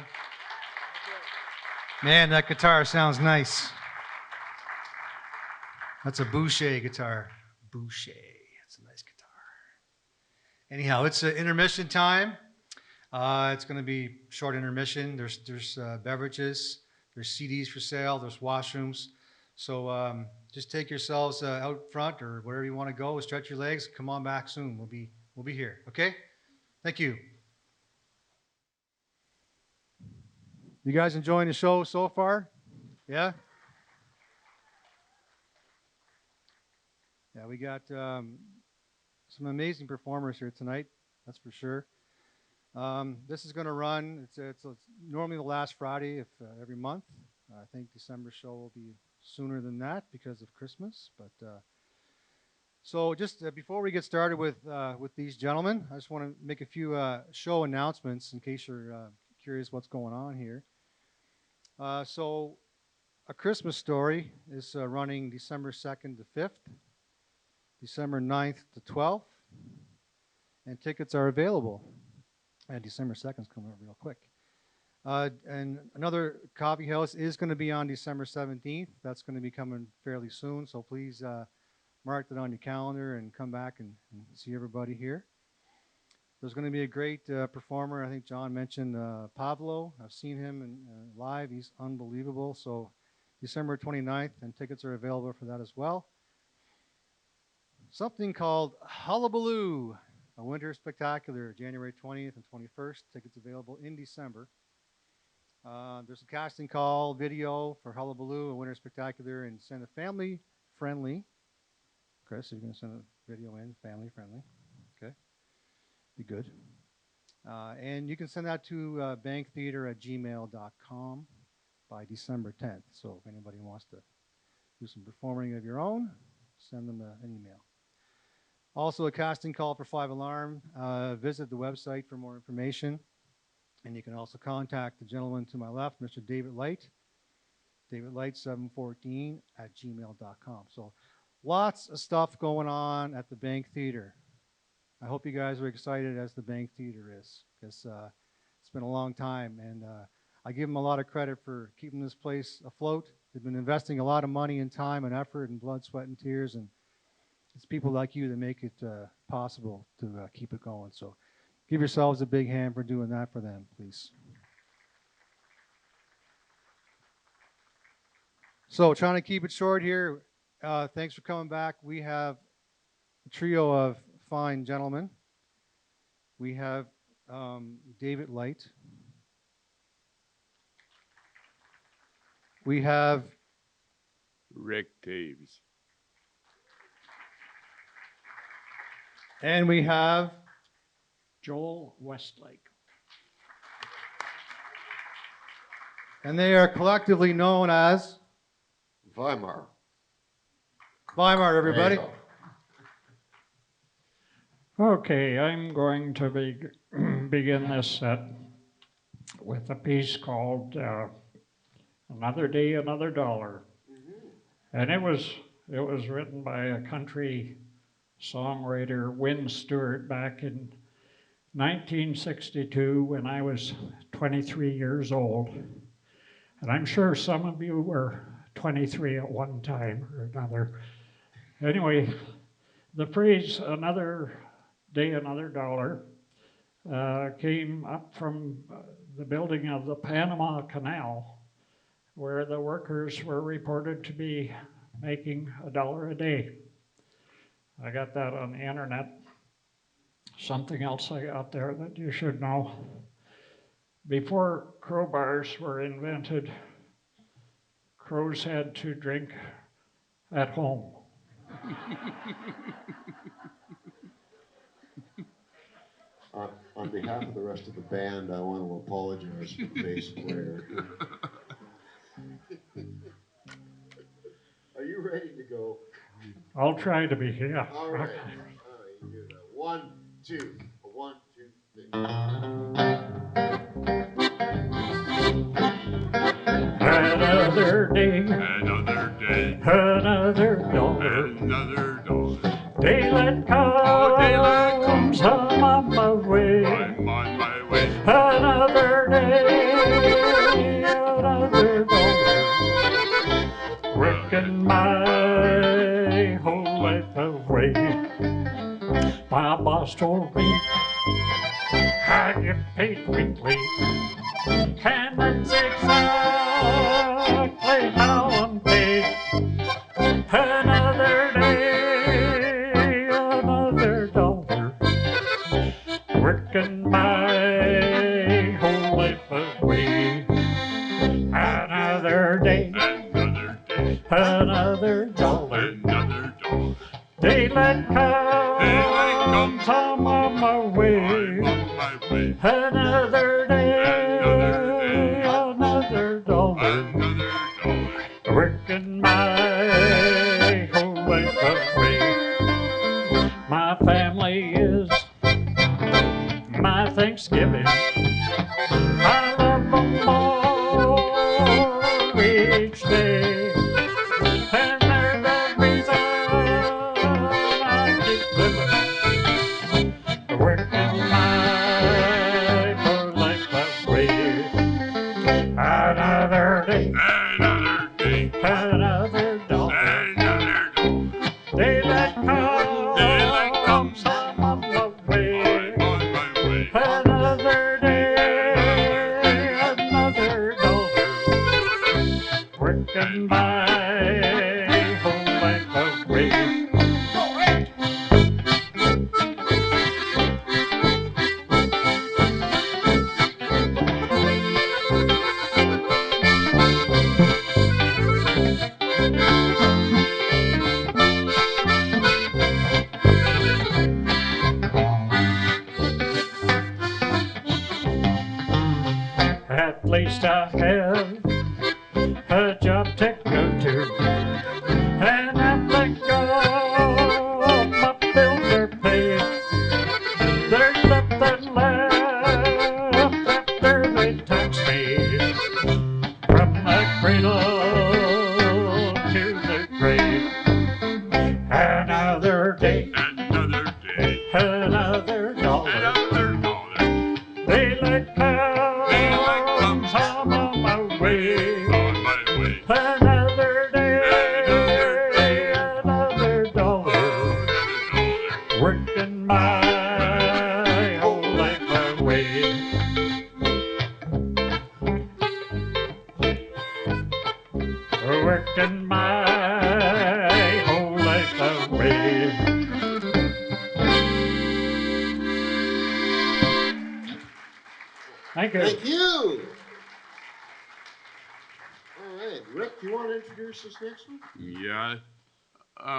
Man, that guitar sounds nice. That's a Boucher guitar. Boucher. That's a nice guitar. Anyhow, it's intermission time. It's going to be short intermission. There's beverages. There's CDs for sale. There's washrooms. So just take yourselves out front or wherever you want to go. Stretch your legs. Come on back soon. We'll be here. Okay? Thank you. You guys enjoying the show so far? Yeah? Yeah, we got some amazing performers here tonight. That's for sure. This is going to run. It's normally the last Friday of every month. I think December show will be sooner than that because of Christmas. But so just before we get started with these gentlemen, I just want to make a few show announcements in case you're curious what's going on here. So A Christmas Story is running December 2nd to 5th, December 9th to 12th, and tickets are available. And December 2nd is coming up real quick. And another coffee house is going to be on December 17th. That's going to be coming fairly soon, so please mark that on your calendar and come back and see everybody here. There's going to be a great performer. I think John mentioned Pablo. I've seen him live. He's unbelievable. So December 29th, and tickets are available for that as well. Something called Hullabaloo, a winter spectacular, January 20th and 21st. Tickets available in December. There's a casting call video for Hullabaloo, a winter spectacular, and send a family friendly. Chris, you're going to send a video in, family friendly. Okay, be good. And you can send that to banktheater@gmail.com by December 10th. So if anybody wants to do some performing of your own, send them an email. Also, a casting call for 5 Alarm. Visit the website for more information. And you can also contact the gentleman to my left, Mr. David Light, davidlight714@gmail.com. So lots of stuff going on at the Bank Theater. I hope you guys are excited as the Bank Theater is, because it's been a long time. And I give them a lot of credit for keeping this place afloat. They've been investing a lot of money and time and effort and blood, sweat, and tears. And it's people like you that make it possible to keep it going. So give yourselves a big hand for doing that for them, please. So trying to keep it short here. Thanks for coming back. We have a trio of fine gentlemen. We have David Light. We have Rick Taves. and we have Joel Westlake. and they are collectively known as Weimar. Weimar, everybody. Okay, I'm going to begin this set with a piece called Another Day, Another Dollar. And it was written by a country songwriter, Win Stewart, back in 1962 when I was 23 years old. And I'm sure some of you were 23 at one time or another. Anyway, the phrase "another day, another dollar" came up from the building of the Panama Canal, where the workers were reported to be making $1 a day. I got that on the internet. Something else I got there that you should know. Before crowbars were invented, crows had to drink at home. On behalf of the rest of the band, I want to apologize to the bass player. Are you ready to go? I'll try to be, yeah. All right, you do that. 1, 2, 1, 2, 3. Another day, Another day, another dollar. another dollar. Daylight daylight comes, I'm on my way. I'm on my way. Another day, another dollar. Working my whole life away. My boss told me I get paid weekly, and that's exactly how I'm paid. Another day, another dollar. Working my whole life away. Another day, Another day, another dollar. another dollar. Daylight comes, I'm on my way. I'm on my way. Another day, another dollar. Another dollar. Working my whole life away. My family is my Thanksgiving. I love them all each day. And they're the reason I keep living. Working my whole life away. Another day, Another day, another dollar. another dollar. Daylight comes, I'm on my way. I'm on my way. Another day, another dollar. Working my whole life away. At least I have a job to go to, and I thank God my bills are paid. There's nothing left after they tax me, from the cradle to the spend my whole life that way. Thank you. Thank you. All right, Rick, you want to introduce this next one? Yeah.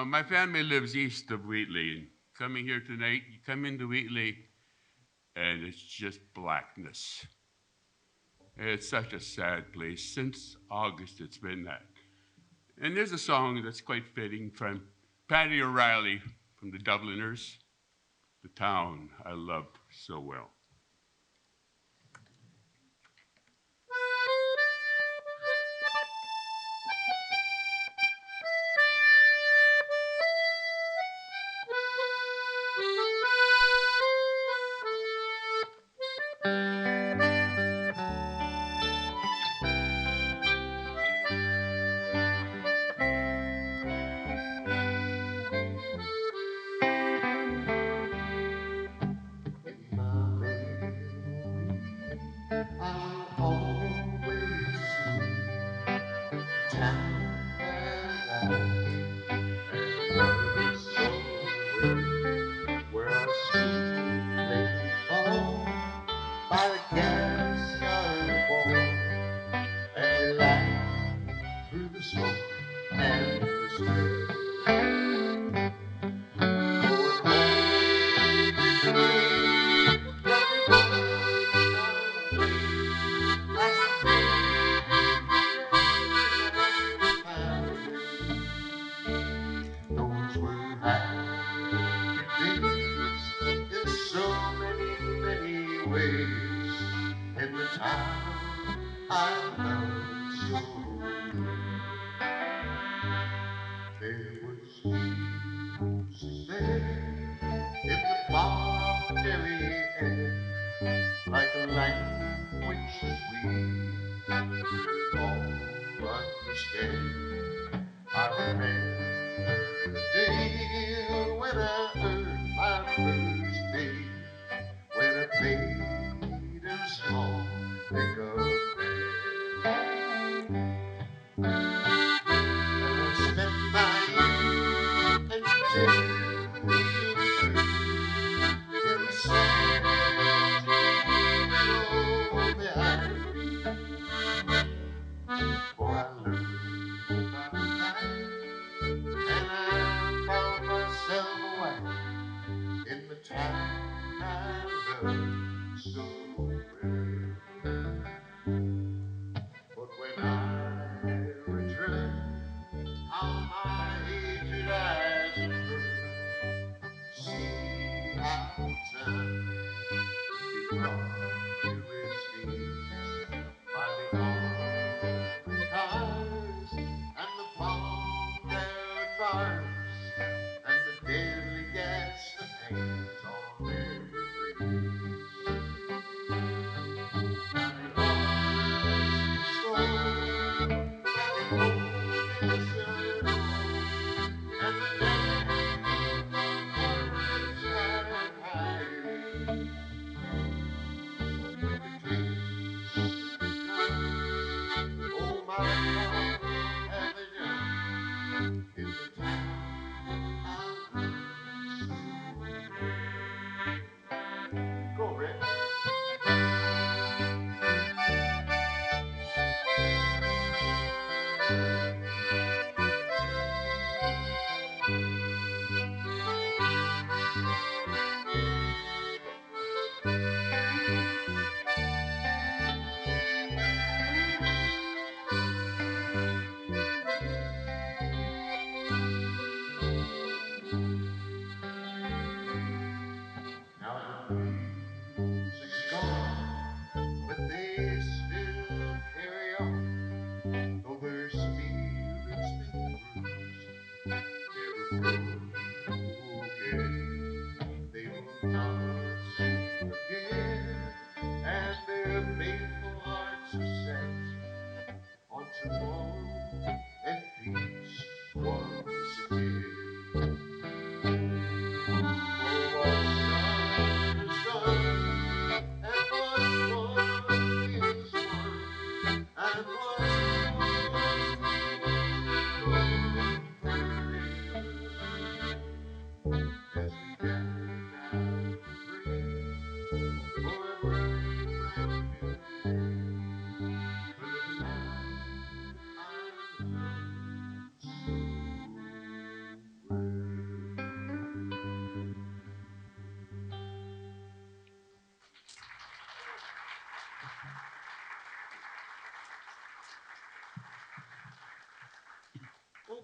My family lives east of Wheatley. And coming here tonight, you come into Wheatley, and it's just blackness. It's such a sad place. Since August, it's been that. And there's a song that's quite fitting from Paddy O'Reilly from the Dubliners, The Town I Loved So Well.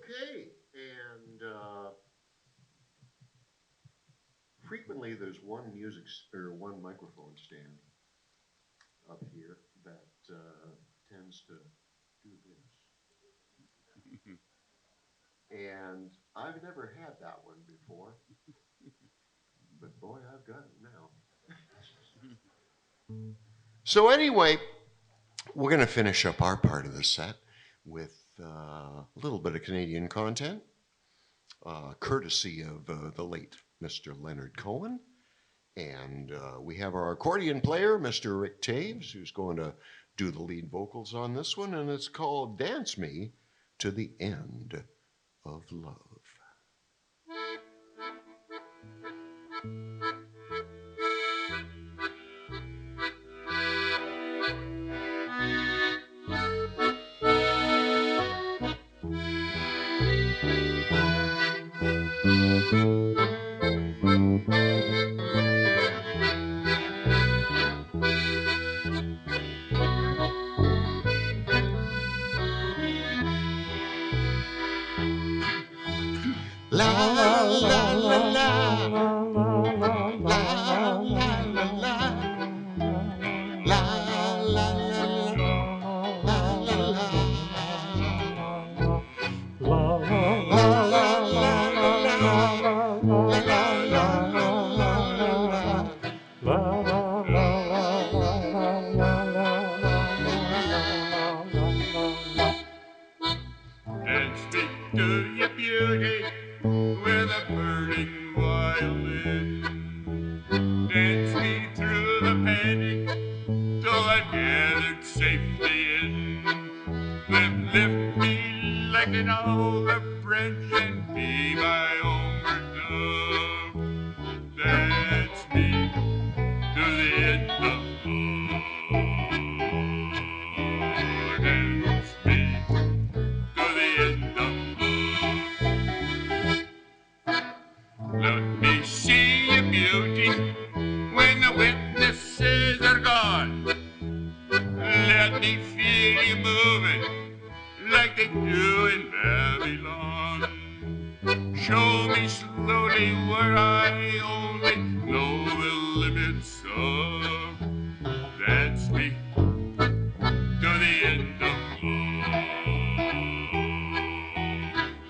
Okay, and frequently there's one one microphone stand up here that tends to do this. And I've never had that one before, but boy, I've got it now. So anyway, we're going to finish up our part of the set with a little bit of Canadian content, courtesy of the late Mr. Leonard Cohen. And we have our accordion player, Mr. Rick Taves, who's going to do the lead vocals on this one, and it's called Dance Me to the End of Love. La la la la la la la la la Dance me to your beauty with a burning violin. Dance me through the panic till I'm gathered safely in. Lift me like an olive branch and be my homeward dove. Dance me to the end of love. Dance me to the end of love. Let me see your beauty when the witnesses are gone. Let me feel you moving like they do in Babylon. Show me slowly where I only know the limits of. Dance me to the end of love.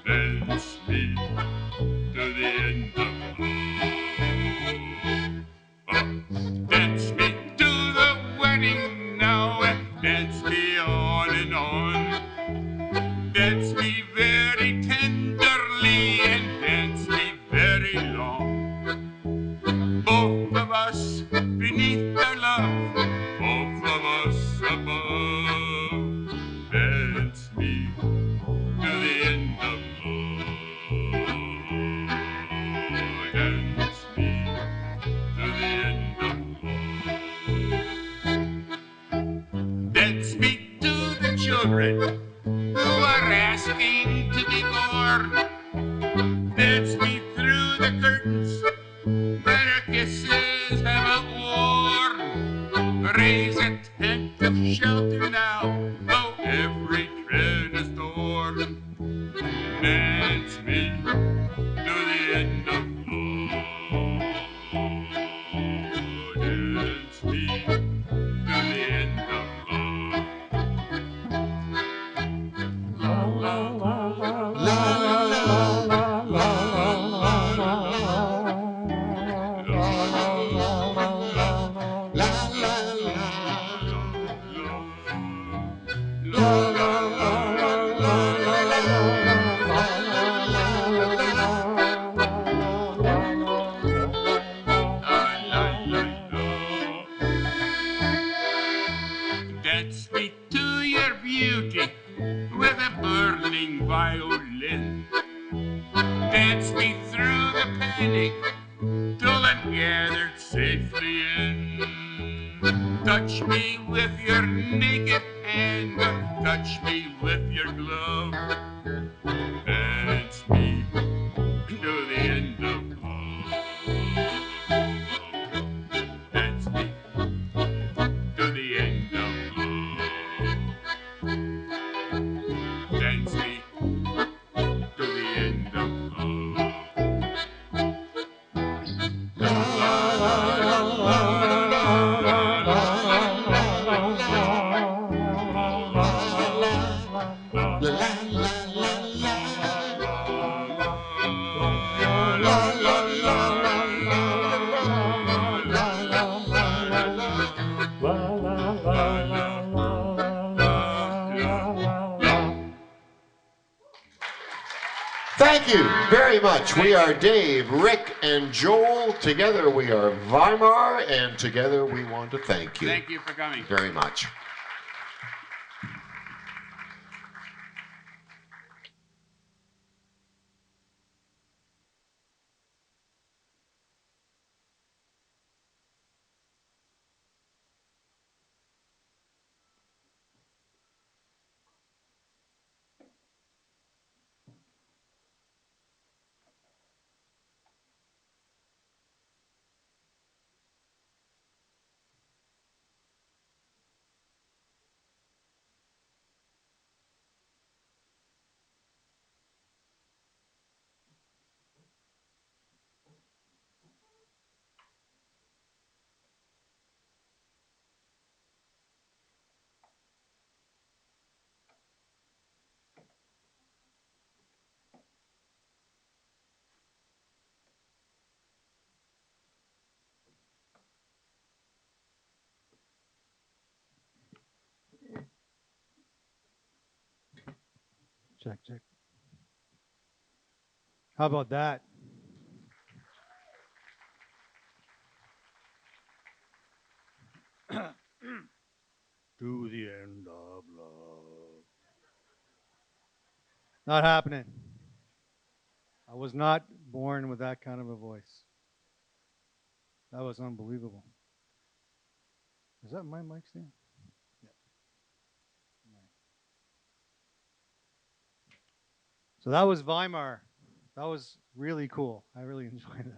Dance me to the end of love. Dance me to the wedding now and dance me on and on. Dance me very tenderly and dance me very long. Both of us beneath their love, both of us above. Dance me to the end of love. Dance me to the end of love. Dance me to the children who are asking to be born. Dance me through the curtains where our kisses have outworn. Raise a tent of shelter now, though every tread is torn. Dance me to the end of love. Dance me to the end of love. La la la la la la la la Dance me to your beauty with a burning violin. Dance me through the panic till I'm gathered safely in. Touch me with your naked hand, touch me with your glove. Dance me to the end of love. Dance me to the end of love. Dance me Thank you very much. We are Dave, Rick, and Joel. Together we are Weimar, and together we want to thank you. Thank you for coming. Very much. Check, check. How about that? To the end of love. Not happening. I was not born with that kind of a voice. That was unbelievable. Is that my mic stand? Yeah. Right. So that was Weimar. That was really cool. I really enjoyed that a lot.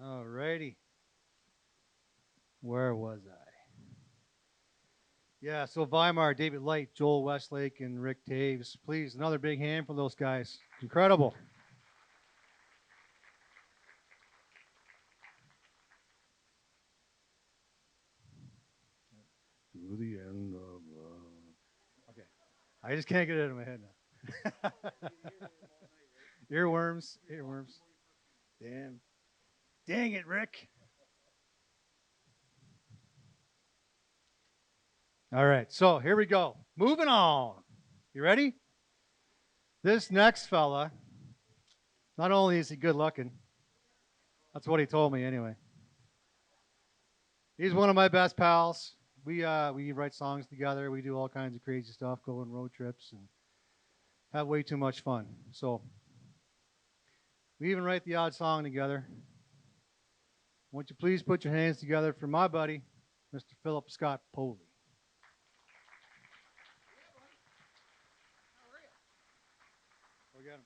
Alrighty. Where was I? Yeah, so Weimar, David Light, Joel Westlake, and Rick Taves. Please, another big hand for those guys. Incredible. To the end of love. Okay. I just can't get it out of my head now. Earworms. Earworms. Damn. Dang it, Rick. All right, so here we go. Moving on. You ready? This next fella, not only is he good looking, that's what he told me anyway. He's one of my best pals. We write songs together. We do all kinds of crazy stuff, go on road trips, and have way too much fun. So we even write the odd song together. Won't you please put your hands together for my buddy, Mr. Philip Scott Poley. Go get him.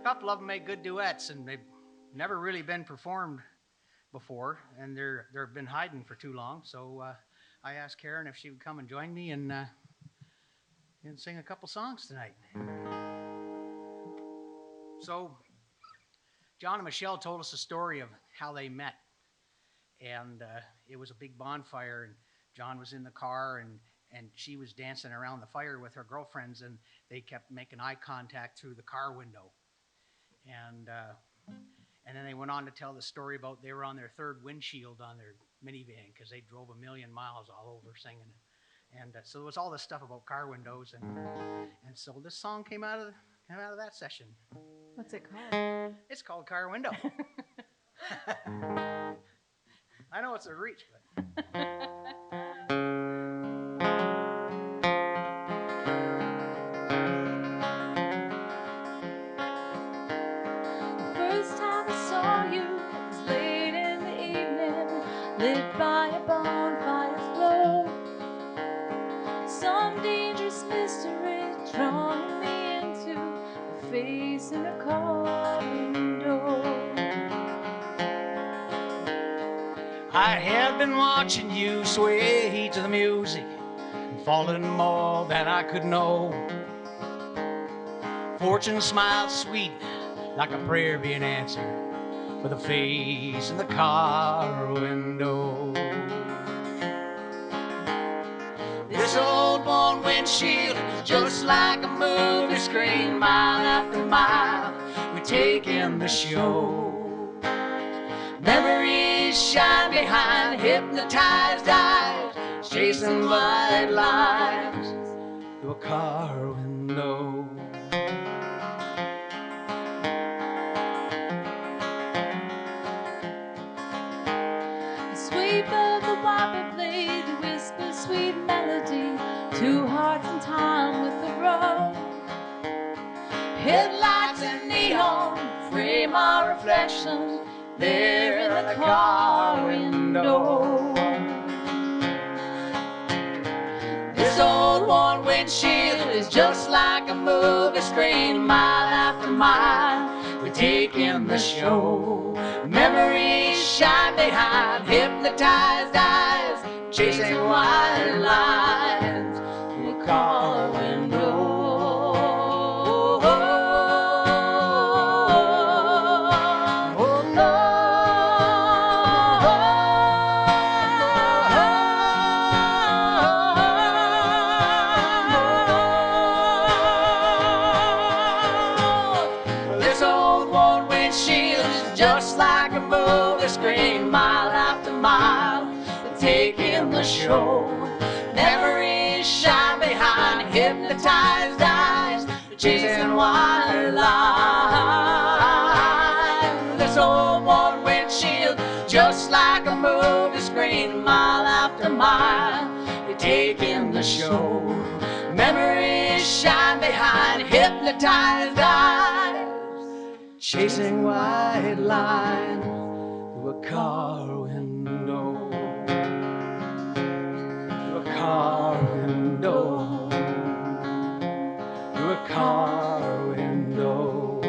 couple of them make good duets, and they've never really been performed before, and they've been hiding for too long. So I asked Karen if she would come and join me and sing a couple songs tonight. So John and Michelle told us a story of how they met, and it was a big bonfire, and John was in the car, and she was dancing around the fire with her girlfriends, and they kept making eye contact through the car window. And then they went on to tell the story about they were on their third windshield on their minivan because they drove 1,000,000 miles all over singing it. And so it was all this stuff about car windows, and so this song came out of that session. What's it called? It's called Car Window. I know it's a reach, but. First time I saw you was late in the evening, lit by a bonfire's glow. Some dangerous mystery drawing me into a face in a car window. I had been watching you sway to the music and falling more than I could know. Fortune smiled sweet like a prayer being answered with a face in the car window. This old worn windshield is just like a movie screen, mile after mile we take in the show. Memories shine behind hypnotized eyes, chasing white lines through a car window. The sweep of the whopper blade, the whisper sweet melody, two hearts in time with the road. Headlights and neon frame our reflection there in the car window. This old worn windshield is just like a movie screen, mile after mile we take in the show. Memories shine behind hypnotized eyes, chasing white lines through a car window. Screen mile after mile, taking the show. Memories shine behind hypnotized eyes, chasing white lines. This old worn windshield, just like a movie screen, mile after mile, taking the show. Memories shine behind hypnotized eyes, chasing white lines. A car window, through a car window, through a car window.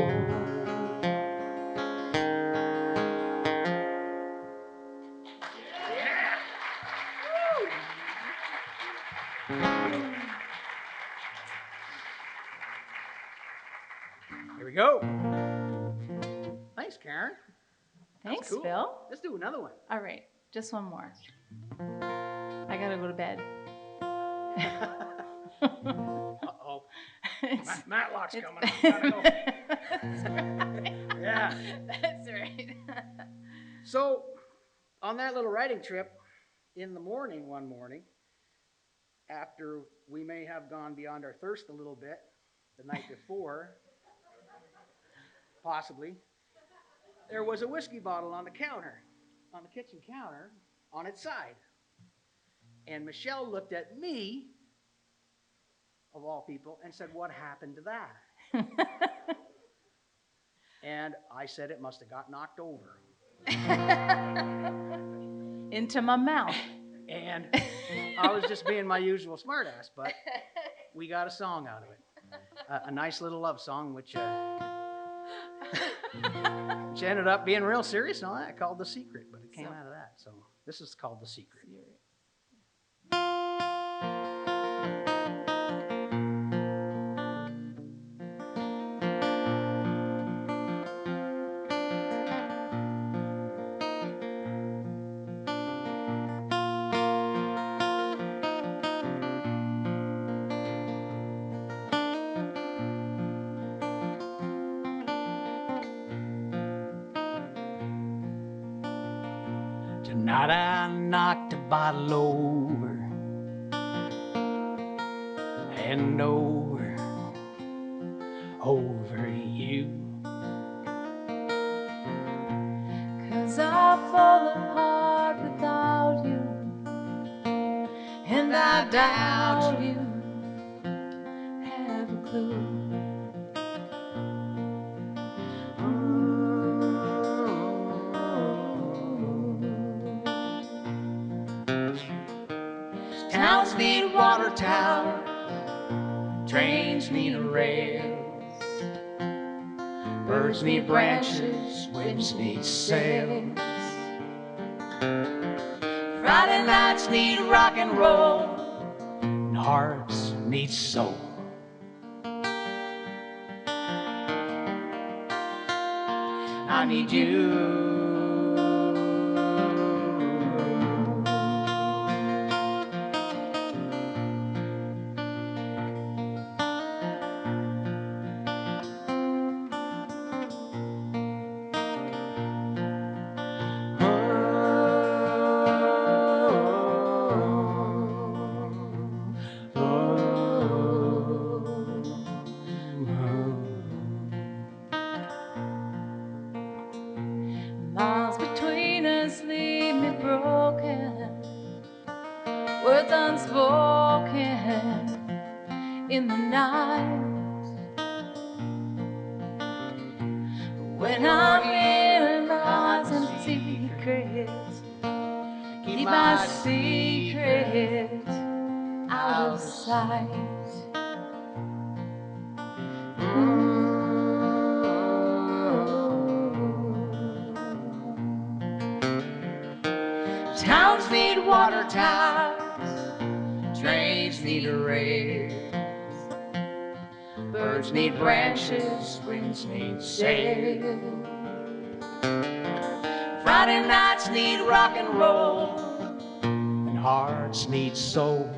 Here we go. Thanks, Karen. Thanks, cool. Phil. Let's do another one. All right, just one more. I gotta go to bed. Uh-oh. Matlock's coming. Gotta go. That's right. Yeah. That's right. So, on that little riding trip, in the morning, one morning, after we may have gone beyond our thirst a little bit the night before, possibly, there was a whiskey bottle on the counter, on the kitchen counter, on its side. And Michelle looked at me, of all people, and said, "What happened to that?" And I said it must have got knocked over. Into my mouth. And I was just being my usual smartass, but we got a song out of it. A nice little love song, which Which ended up being real serious and all that, called The Secret, but it came out of that. So this is called The Secret. Tonight I knocked a bottle over and over you. 'Cause I fall apart without you, and I doubt you have a clue. Towns need water towers, trains need rails, birds need branches, winds need sails. Friday nights need rock and roll, And hearts need soul. I need you. Miles between us leave me broken, words unspoken in the night. When I'm in my secrets, keep my secrets out of sight. Towns need water towers, trains need rails, birds need branches, winds need sails. Friday nights need rock and roll, And hearts need soul.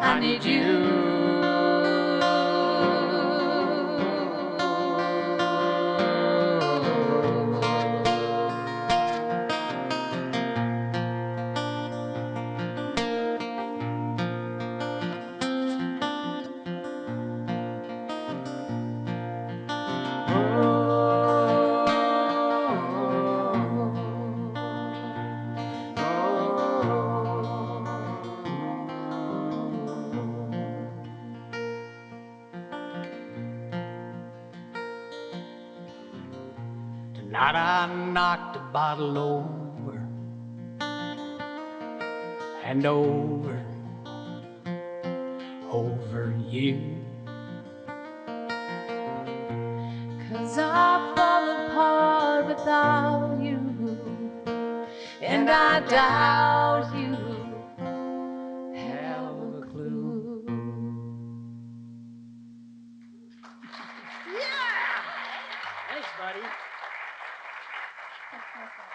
I need you. Tonight I knocked a bottle over and over you. 'Cause I fall apart without you, and I doubt you have a clue. Thanks, buddy.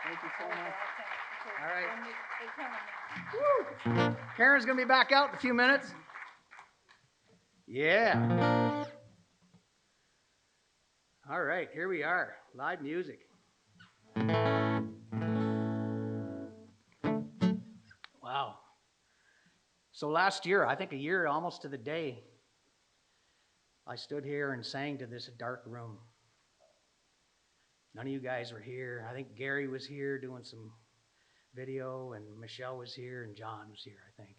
Thank you so much. All right. Karen's going to be back out in a few minutes. Yeah. All right, here we are. Live music. Wow. So last year, I think a year almost to the day, I stood here and sang to this dark room. None of you guys were here. I think Gary was here doing some video, and Michelle was here, and John was here, I think.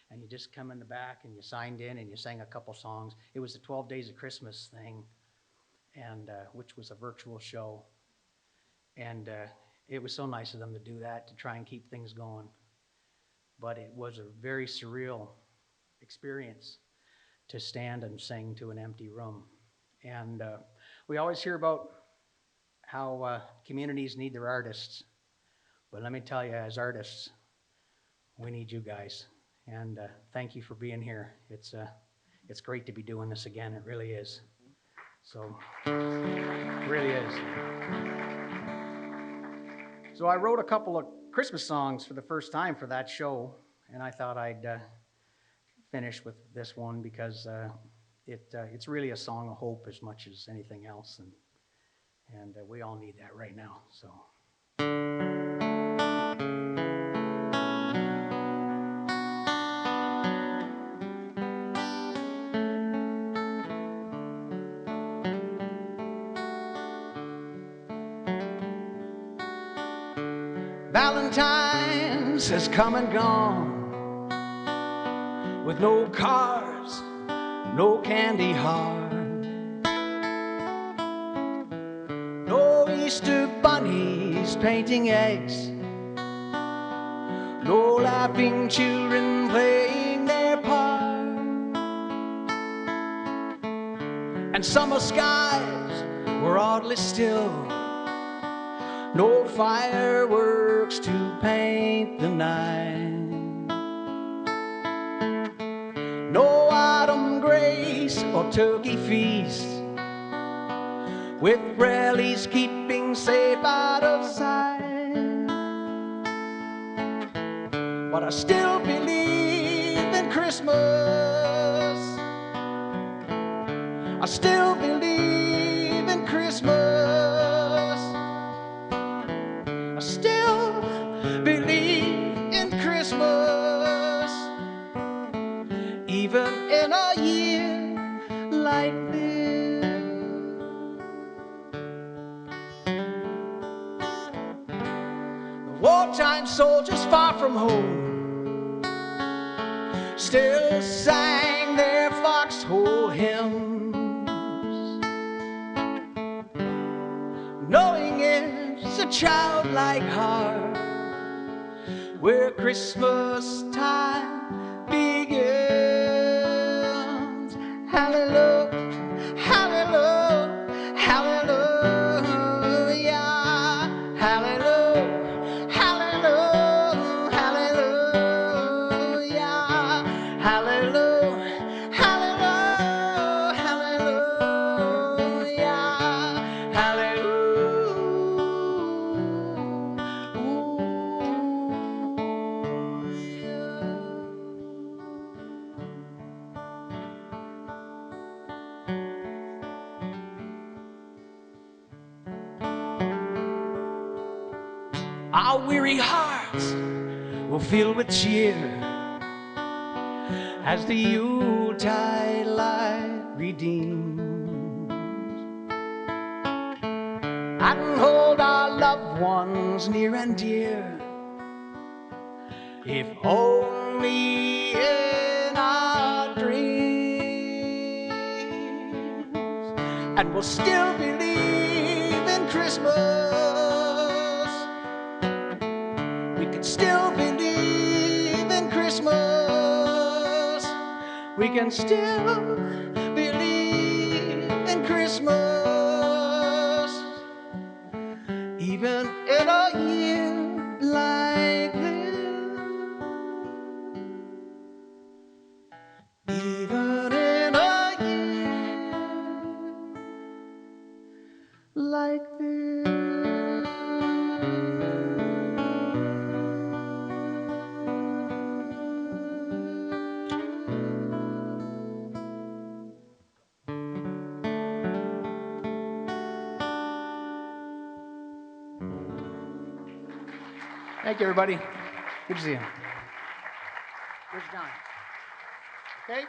And you just come in the back, and you signed in, and you sang a couple songs. It was the 12 Days of Christmas thing, and which was a virtual show. And it was so nice of them to do that, to try and keep things going. But it was a very surreal experience to stand and sing to an empty room. And we always hear about how communities need their artists. But let me tell you, as artists, we need you guys. And thank you for being here. It's great to be doing this again. It really is. So, it really is. So I wrote a couple of Christmas songs for the first time for that show, and I thought I'd finish with this one because it's really a song of hope as much as anything else, and we all need that right now. So. Valentine's has come and gone with no cards, no candy heart, no Easter bunnies painting eggs, no laughing children playing their part, and summer skies were oddly still. No fireworks to paint the night, no autumn grace or turkey feast, with rallies keeping safe out of sight. But I still believe in Christmas. I still believe in Christmas. I still believe in Christmas, even in a year like this. The wartime soldiers far from home still sang their foxhole hymns, knowing it's a childlike heart where Christmas time begins. Hallelujah, hallelujah, hallelujah, hallelujah, hallelujah, hallelujah, hallelujah, hallelujah, hallelujah, hallelujah. Our weary hearts will fill with cheer as the Yuletide light redeems, and hold our loved ones near and dear, if only in our dreams. And we'll still believe in Christmas. We can still believe in Christmas. We can still believe in Christmas, even in a year like this. Even in a year like this. Thank you, everybody. Good to see you. Where's John? Okay.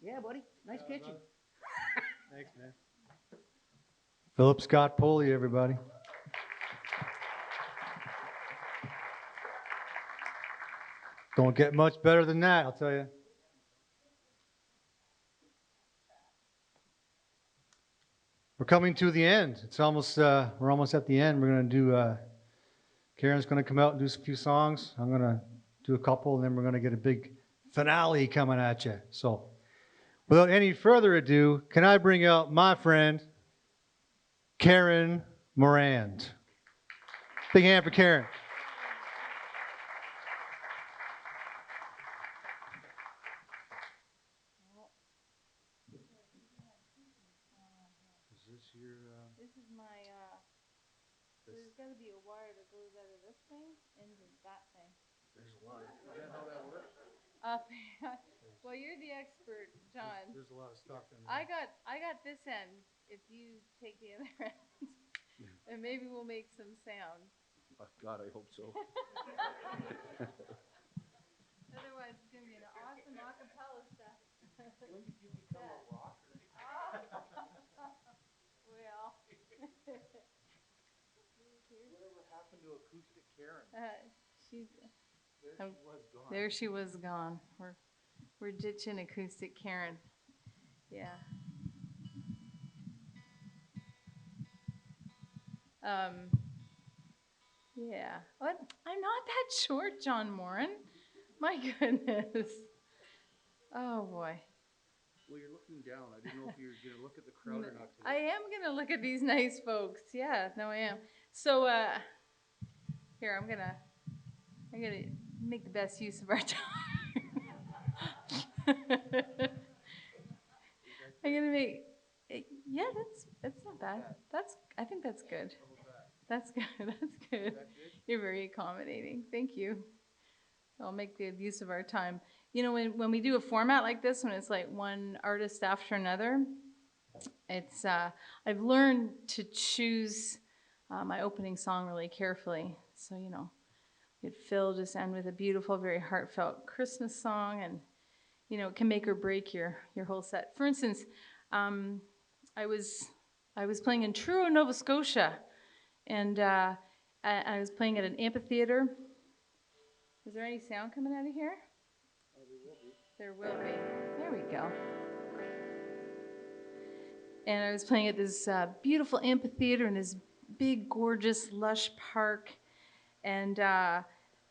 Yeah, buddy. Nice kitchen. Thanks, man. Philip Scott Poley, everybody. Don't get much better than that, I'll tell you. We're coming to the end. It's almost we're almost at the end. We're going to do Karen's going to come out and do a few songs. I'm going to do a couple, and then we're going to get a big finale coming at you. So, without any further ado, can I bring out my friend, Karen Morand? Big hand for Karen. Is this your? This is my, there's got to be a wire that goes out of this thing into that thing. There's a lot. Is that how that works? Well, you're the expert, John. There's a lot of stuff in there. I got this end. If you take the other end, and maybe we'll make some sound. Oh, God, I hope so. Otherwise, it's gonna be an awesome acapella stuff. When did you become a rocker? Well, Whatever happened to acoustic Karen? she's There she was gone. there. She was gone. We're ditching acoustic Karen. Yeah. Yeah. What? I'm not that short, John Moran. My goodness. Oh boy. Well, you're looking down. I didn't know if you were going to look at the crowd or not today. I am gonna look at these nice folks. Yeah, no, I am. So here I'm gonna make the best use of our time. I'm gonna make. Yeah, that's not bad. I think that's good. That's good. That's good. You're very accommodating. Thank you. I'll make good use of our time. You know, when we do a format like this, when it's like one artist after another, it's I've learned to choose my opening song really carefully. So Phil just end with a beautiful, very heartfelt Christmas song, and it can make or break your whole set. For instance, I was playing in Truro, Nova Scotia, and I was playing at an amphitheater. Is there any sound coming out of here? There will be. There we go. And I was playing at this beautiful amphitheater in this big, gorgeous, lush park. And there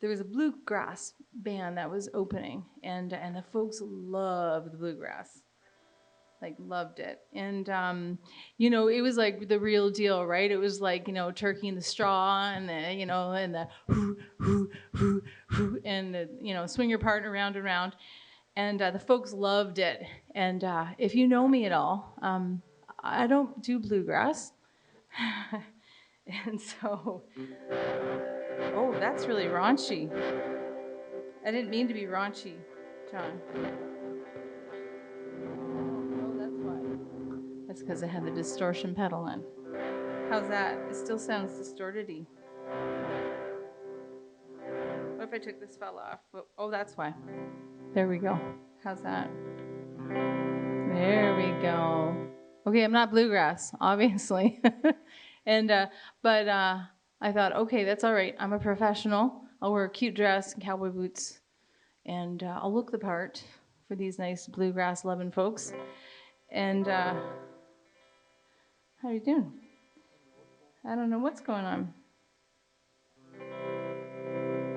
was a bluegrass band that was opening. And the folks loved the bluegrass. Like, loved it. And, it was like the real deal, right? It was like, Turkey in the Straw and the, and the hoo, hoo, hoo, hoo, and the, swing your partner round and round. And the folks loved it. And if you know me at all, I don't do bluegrass. And so, oh, that's really raunchy. I didn't mean to be raunchy, John. Oh, that's why. That's because I had the distortion pedal in. How's that? It still sounds distorted-y. What if I took this fella off? Oh, that's why. There we go. How's that? There we go. Okay, I'm not bluegrass, obviously. But I thought, okay, that's all right. I'm a professional. I'll wear a cute dress and cowboy boots, and I'll look the part for these nice bluegrass loving folks. And how are you doing? I don't know what's going on.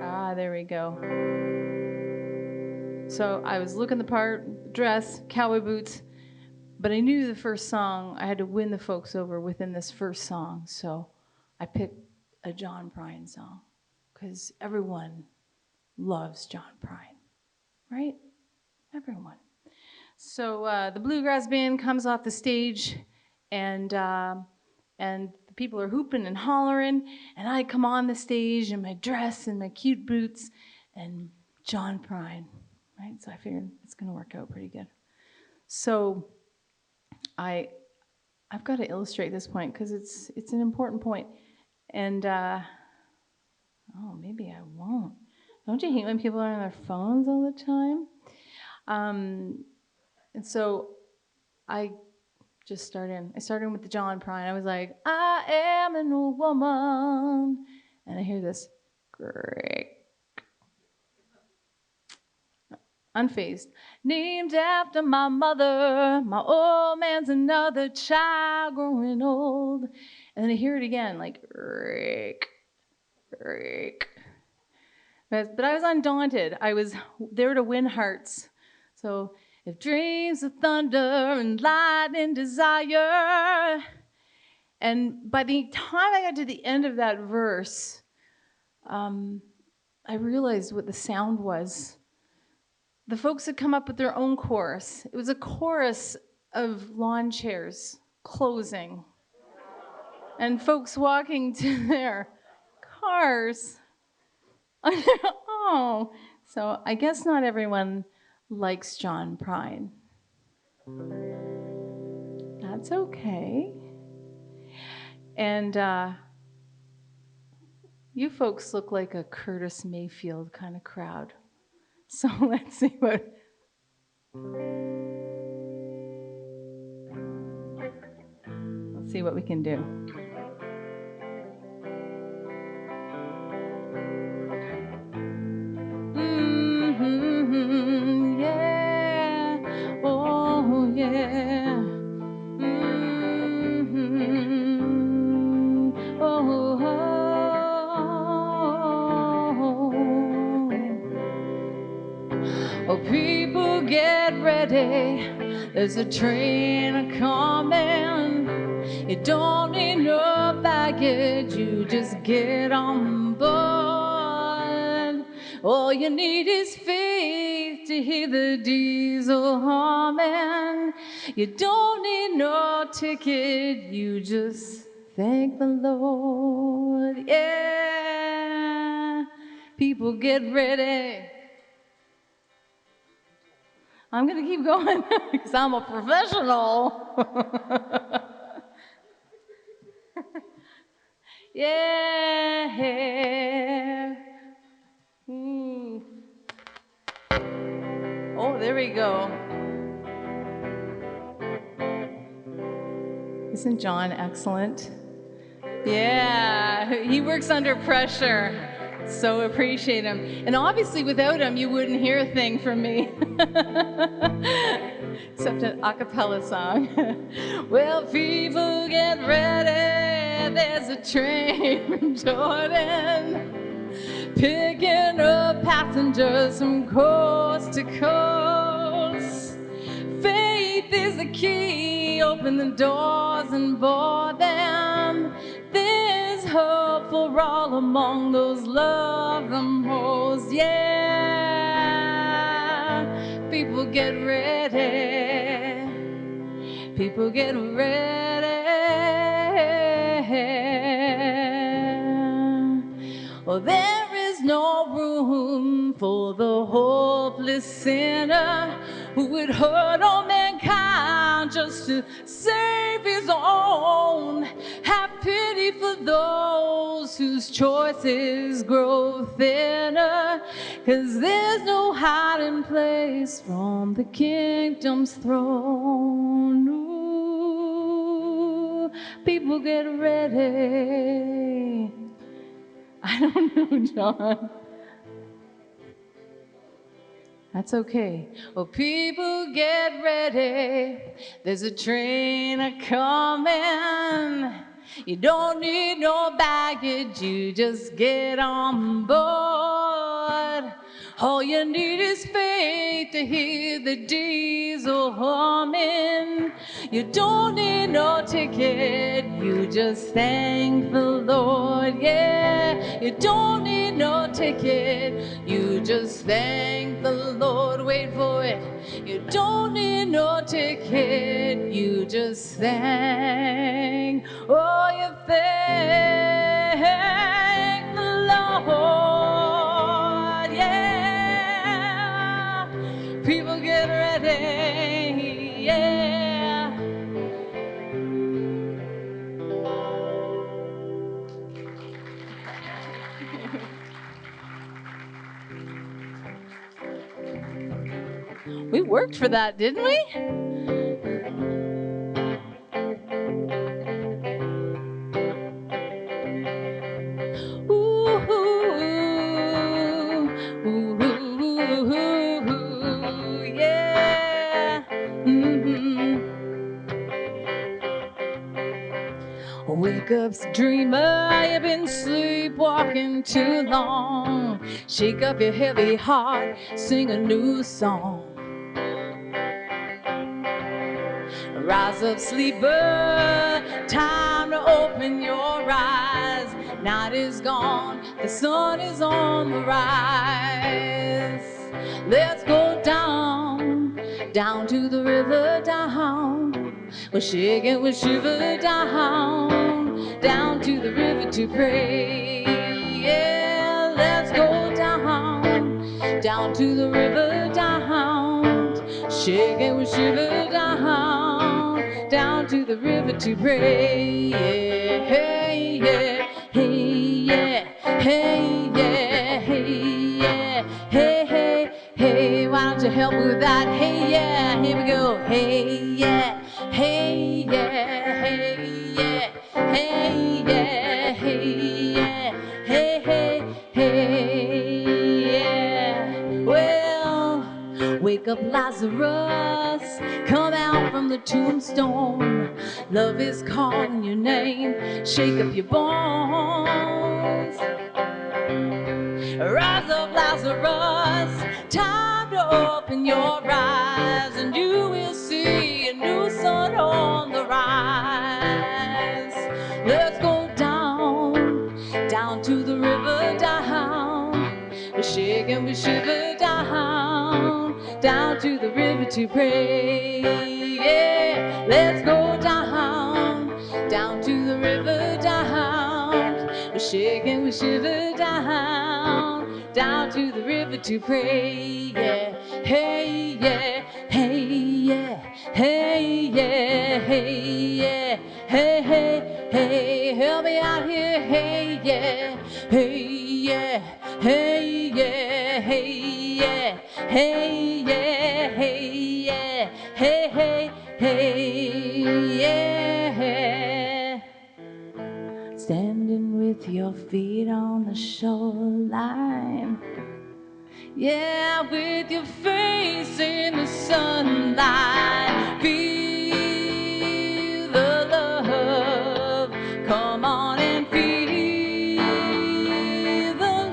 Ah, there we go. So I was looking the part, dress, cowboy boots, but I knew the first song, I had to win the folks over within this first song. So I picked a John Prine song because everyone loves John Prine, right? Everyone. So the bluegrass band comes off the stage, and the people are hooping and hollering, and I come on the stage in my dress and my cute boots, and John Prine, right? So I figured it's going to work out pretty good. So I've got to illustrate this point because it's an important point, and oh, maybe I won't. Don't you hate when people are on their phones all the time? And so I started with the John Prine. I was like, I am an old woman. And I hear this, great. Unfazed. Named after my mother, my old man's another child growing old. And then I hear it again, like, rick, Rick. But I was undaunted. I was there to win hearts. So if dreams of thunder and lightning desire. And by the time I got to the end of that verse, I realized what the sound was. The folks had come up with their own chorus. It was a chorus of lawn chairs closing and folks walking to their cars. Oh, so I guess not everyone likes John Prine. That's okay. And you folks look like a Curtis Mayfield kind of crowd. So let's see what. Let's see what we can do. Mm-hmm, yeah. Oh, yeah. Mm-hmm. Oh, oh. Oh, people get ready. There's a train a-coming. You don't need no baggage. You just get on board. All you need is faith to hear the diesel humming. You don't need no ticket. You just thank the Lord. Yeah. People get ready. I'm going to keep going because I'm a professional. Yeah. Ooh. Oh, there we go. Isn't John excellent? Yeah, he works under pressure. So appreciate him. And obviously without him, you wouldn't hear a thing from me. Except an a cappella song. Well, people get ready. There's a train from Jordan. Picking up passengers from coast to coast. Faith is the key, open the doors and board them. There's hope for all among those love the most. Yeah, people get ready. People get ready. Oh, there is no room for the hopeless sinner who would hurt all mankind just to save his own. Have pity for those whose choices grow thinner, 'cause there's no hiding place from the kingdom's throne. Ooh, people get ready. I don't know, John. That's okay. Well, people get ready. There's a train a-coming. You don't need no baggage. You just get on board. All you need is faith to hear the diesel humming. You don't need no ticket. You just thank the Lord. Yeah, you don't need no ticket. You just thank the Lord. Wait for it. You don't need no ticket. You just thank. Oh, you thank the Lord. Yeah. People get ready. Yeah. We worked for that, didn't we? Ooh, ooh, ooh, yeah. Mm-hmm. We Wake up, dreamer, you've been sleepwalking too long. Shake up your heavy heart, sing a new song. Rise up, sleeper, time to open your eyes. Night is gone, the sun is on the rise. Let's go down, down to the river, down. We'll shake and we'll shiver down, down to the river to pray. Yeah, let's go down, down to the river, down. Shake and we'll shiver down, down to the river to pray. Yeah, hey, yeah, hey, yeah, hey, yeah, hey, yeah, hey, hey, hey. Why don't you help me with that? Hey, yeah, here we go. Hey, yeah, hey, yeah, hey, yeah, hey, yeah, hey, yeah, hey, hey, hey, yeah. Well, wake up, Lazarus, come out from the tombstone. Love is calling your name, shake up your bones. Rise up, Lazarus, time to open your eyes, and you will see a new sun on the rise. Let's go down, down to the river, down. We shake and we shiver down, down to the river to pray. Yeah, let's go down, down to the river, down. We shake and we shiver down, down to the river to pray. Yeah, hey, yeah, hey, yeah, hey, yeah, hey, yeah, hey, hey, hey, help me out here. Hey, yeah, hey, yeah, hey, yeah, hey, yeah, hey, yeah, hey, yeah, hey, hey, hey, yeah. Standing with your feet on the shoreline. Yeah, with your face in the sunlight. Feel the love. Come on and feel the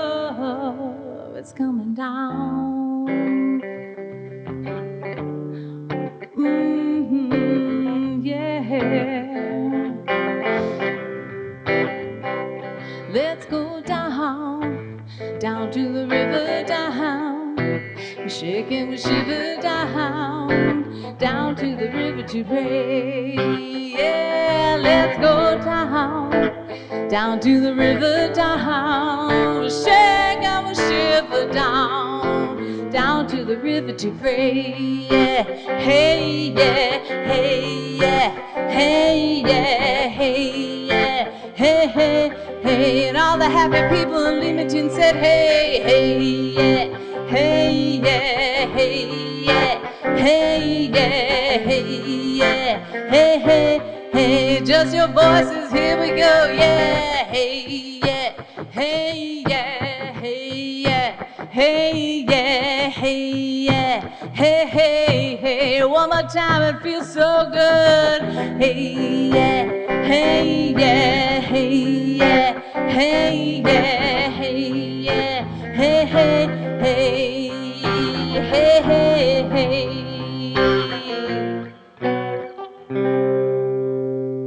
love. It's coming down. Yeah. Let's go down, down to the river, down. We shake and we shiver down, down to the river to pray. Yeah, let's go down, down to the river, down. We shake and we shiver down, down to the river to pray. Yeah, hey, yeah, hey, yeah, hey, yeah, hey, yeah, hey, hey, hey. And all the happy people in Leamington said, hey, hey, yeah, hey, yeah, hey, yeah, hey, yeah, hey, yeah, hey, hey, hey. Just your voices, here we go. Yeah, hey, yeah, hey, yeah, hey, yeah, hey, yeah, hey, yeah, hey, hey, hey. One more time, it feels so good. Hey, yeah, hey, yeah, hey, yeah, hey, yeah, hey, yeah, hey, hey, hey, hey, hey, hey.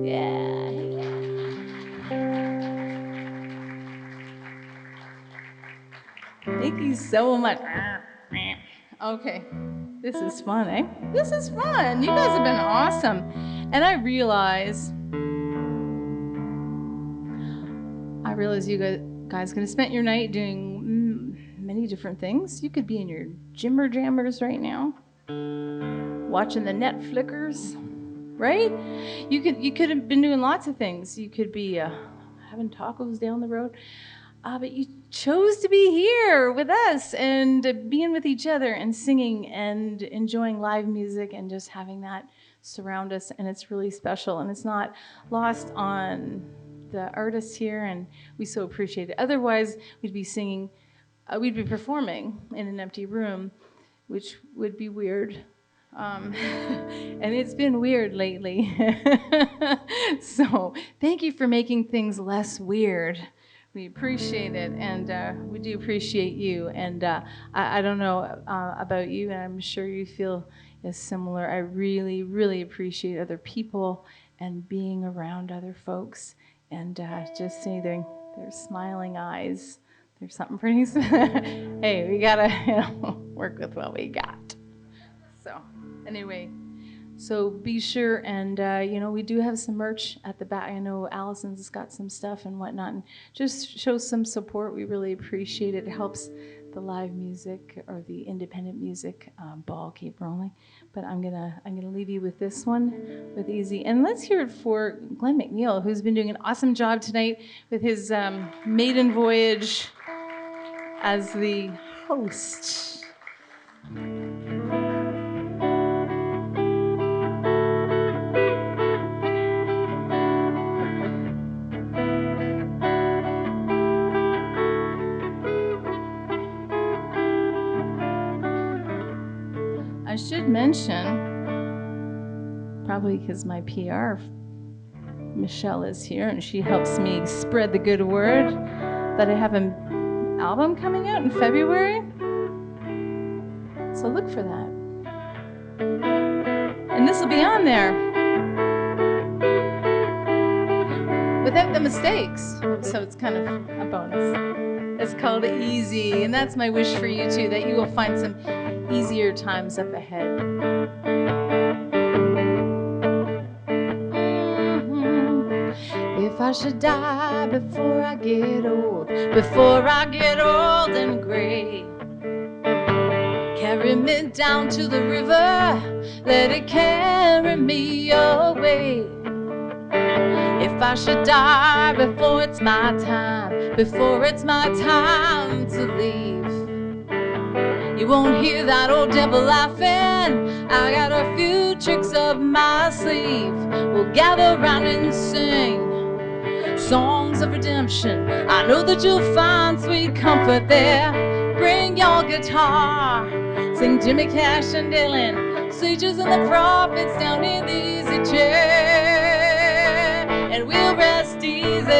Yeah. Thank you so much. Okay, this is fun, eh? This is fun. You guys have been awesome. And I realize you guys could have spent your night doing many different things. You could be in your jimmer jammers right now, watching the net flickers, right? You could have been doing lots of things. You could be having tacos down the road. But you chose to be here with us and being with each other and singing and enjoying live music and just having that surround us. And it's really special. And it's not lost on the artists here. And we so appreciate it. Otherwise, we'd be performing in an empty room, which would be weird. And it's been weird lately. So thank you for making things less weird. We appreciate it, and we do appreciate you. And I don't know about you, and I'm sure you feel as similar. I really, really appreciate other people and being around other folks, and just seeing their smiling eyes. There's something pretty. Hey, we gotta work with what we got. So, anyway, so be sure and we do have some merch at the back. I know Allison's got some stuff and whatnot, and just show some support. We really appreciate it. It helps the live music or the independent music ball keep rolling. But I'm gonna leave you with this one with Easy, and let's hear it for Glenn McNeil, who's been doing an awesome job tonight with his maiden voyage as the host. I should mention, probably because my PR, Michelle, is here and she helps me spread the good word, that I have an album coming out in February. So look for that. And this will be on there without the mistakes. So it's kind of a bonus. It's called Easy, and that's my wish for you too, that you will find some easier times up ahead. If I should die before I get old and gray, carry me down to the river, let it carry me away. If I should die before it's my time to leave, you won't hear that old devil laughing. I got a few tricks up my sleeve. We'll gather round and sing songs of redemption. I know that you'll find sweet comfort there. Bring your guitar, sing Jimmy Cash and Dylan, sages and the prophets down in the easy chair, and we'll rest easy.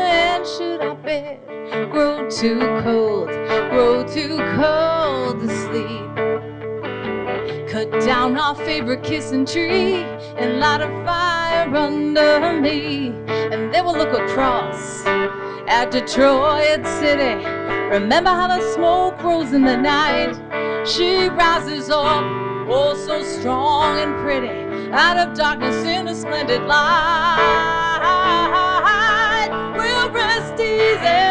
And should our bed grow too cold to sleep, cut down our favorite kissing tree and light a fire under me, and then we'll look across at Detroit City. Remember how the smoke rolls in the night? She rises up, oh so strong and pretty, out of darkness in a splendid light. We'll rest easy.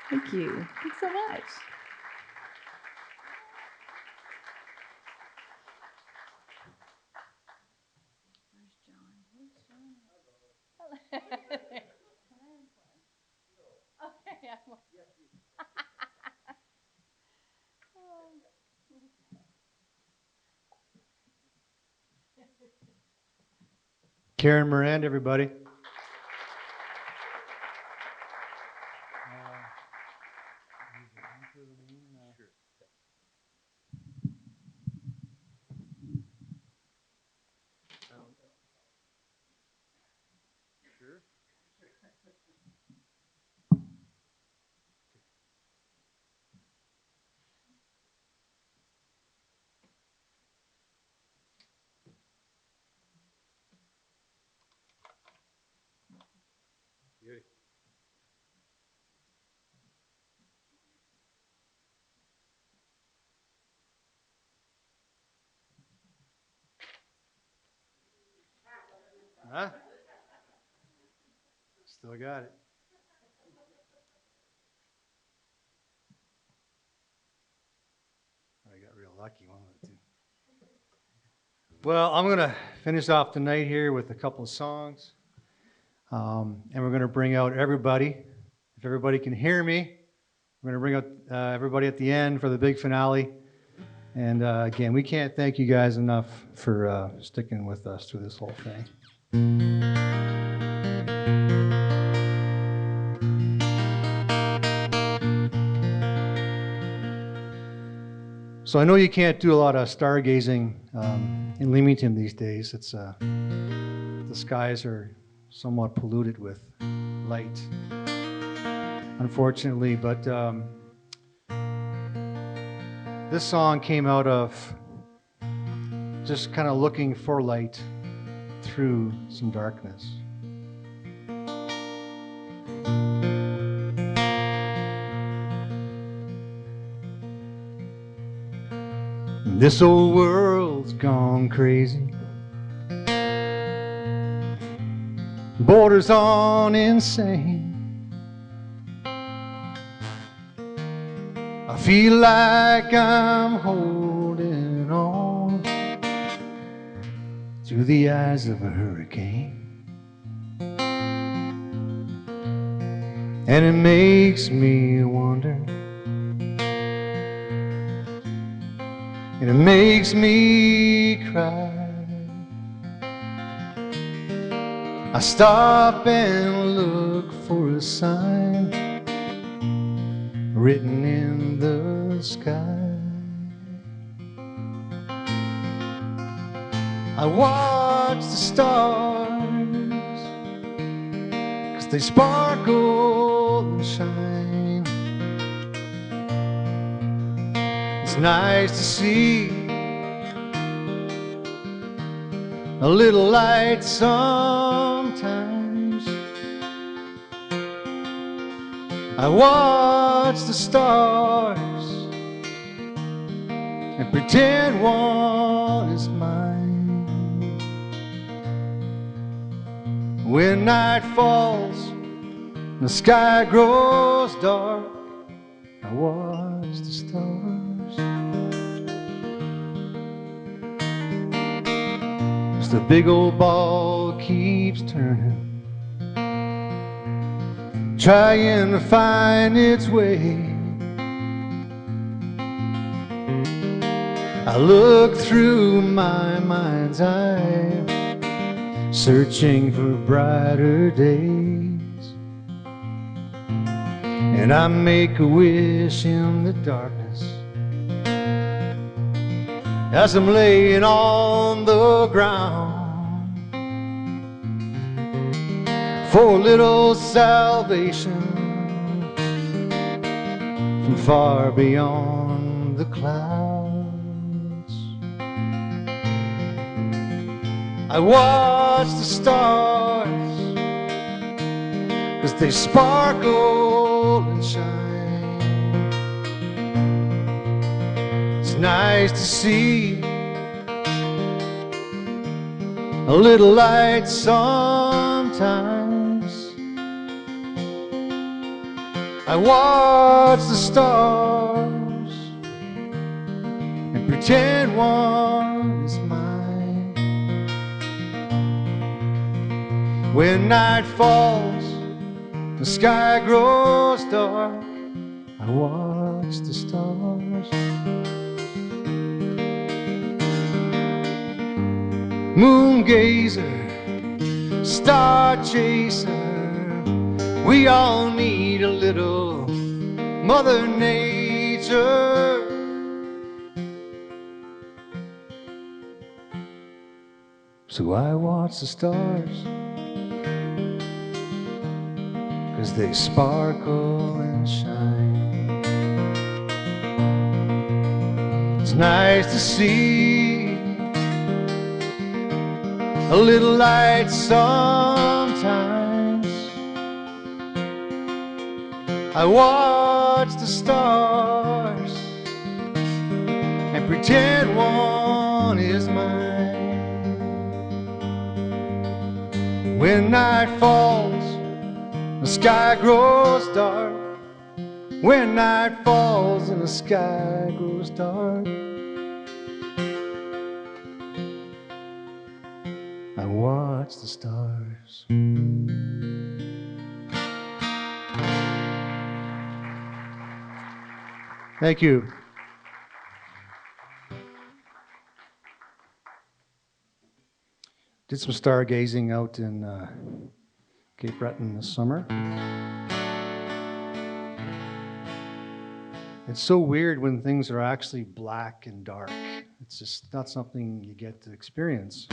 Thank you. Thanks so much. Karen Miranda, everybody. Huh? Still got it. I got real lucky one with it too. Well, I'm going to finish off tonight here with a couple of songs. And we're going to bring out everybody. If everybody can hear me, we're going to bring out everybody at the end for the big finale. And again, we can't thank you guys enough for sticking with us through this whole thing. So I know you can't do a lot of stargazing in Leamington these days. It's the skies are somewhat polluted with light, unfortunately. But this song came out of just kind of looking for light through some darkness. This old world's gone crazy, borders on insane. I feel like I'm holding on through the eyes of a hurricane, and it makes me wonder, and it makes me cry. I stop and look for a sign written in the sky. I watch the stars, 'cause they sparkle and shine. It's nice to see a little light sometimes. I watch the stars and pretend one is mine. When night falls and the sky grows dark, I watch the stars. As the big old ball keeps turning, trying to find its way. I look through my mind's eye, searching for brighter days. And I make a wish in the darkness as I'm laying on the ground, for a little salvation from far beyond the clouds. I watch the stars, 'cause they sparkle and shine. It's nice to see a little light sometimes. I watch the stars and pretend one is mine. When night falls, the sky grows dark, I watch the stars. Moon gazer, star chaser, we all need a little Mother Nature. So I watch the stars, 'cause they sparkle and shine. It's nice to see a little light sometimes. I watch the stars and pretend one is mine. When night falls, the sky grows dark. When night falls and the sky grows dark, I watch the stars. Thank you. Did some stargazing out in Cape Breton this summer. It's so weird when things are actually black and dark. It's just not something you get to experience.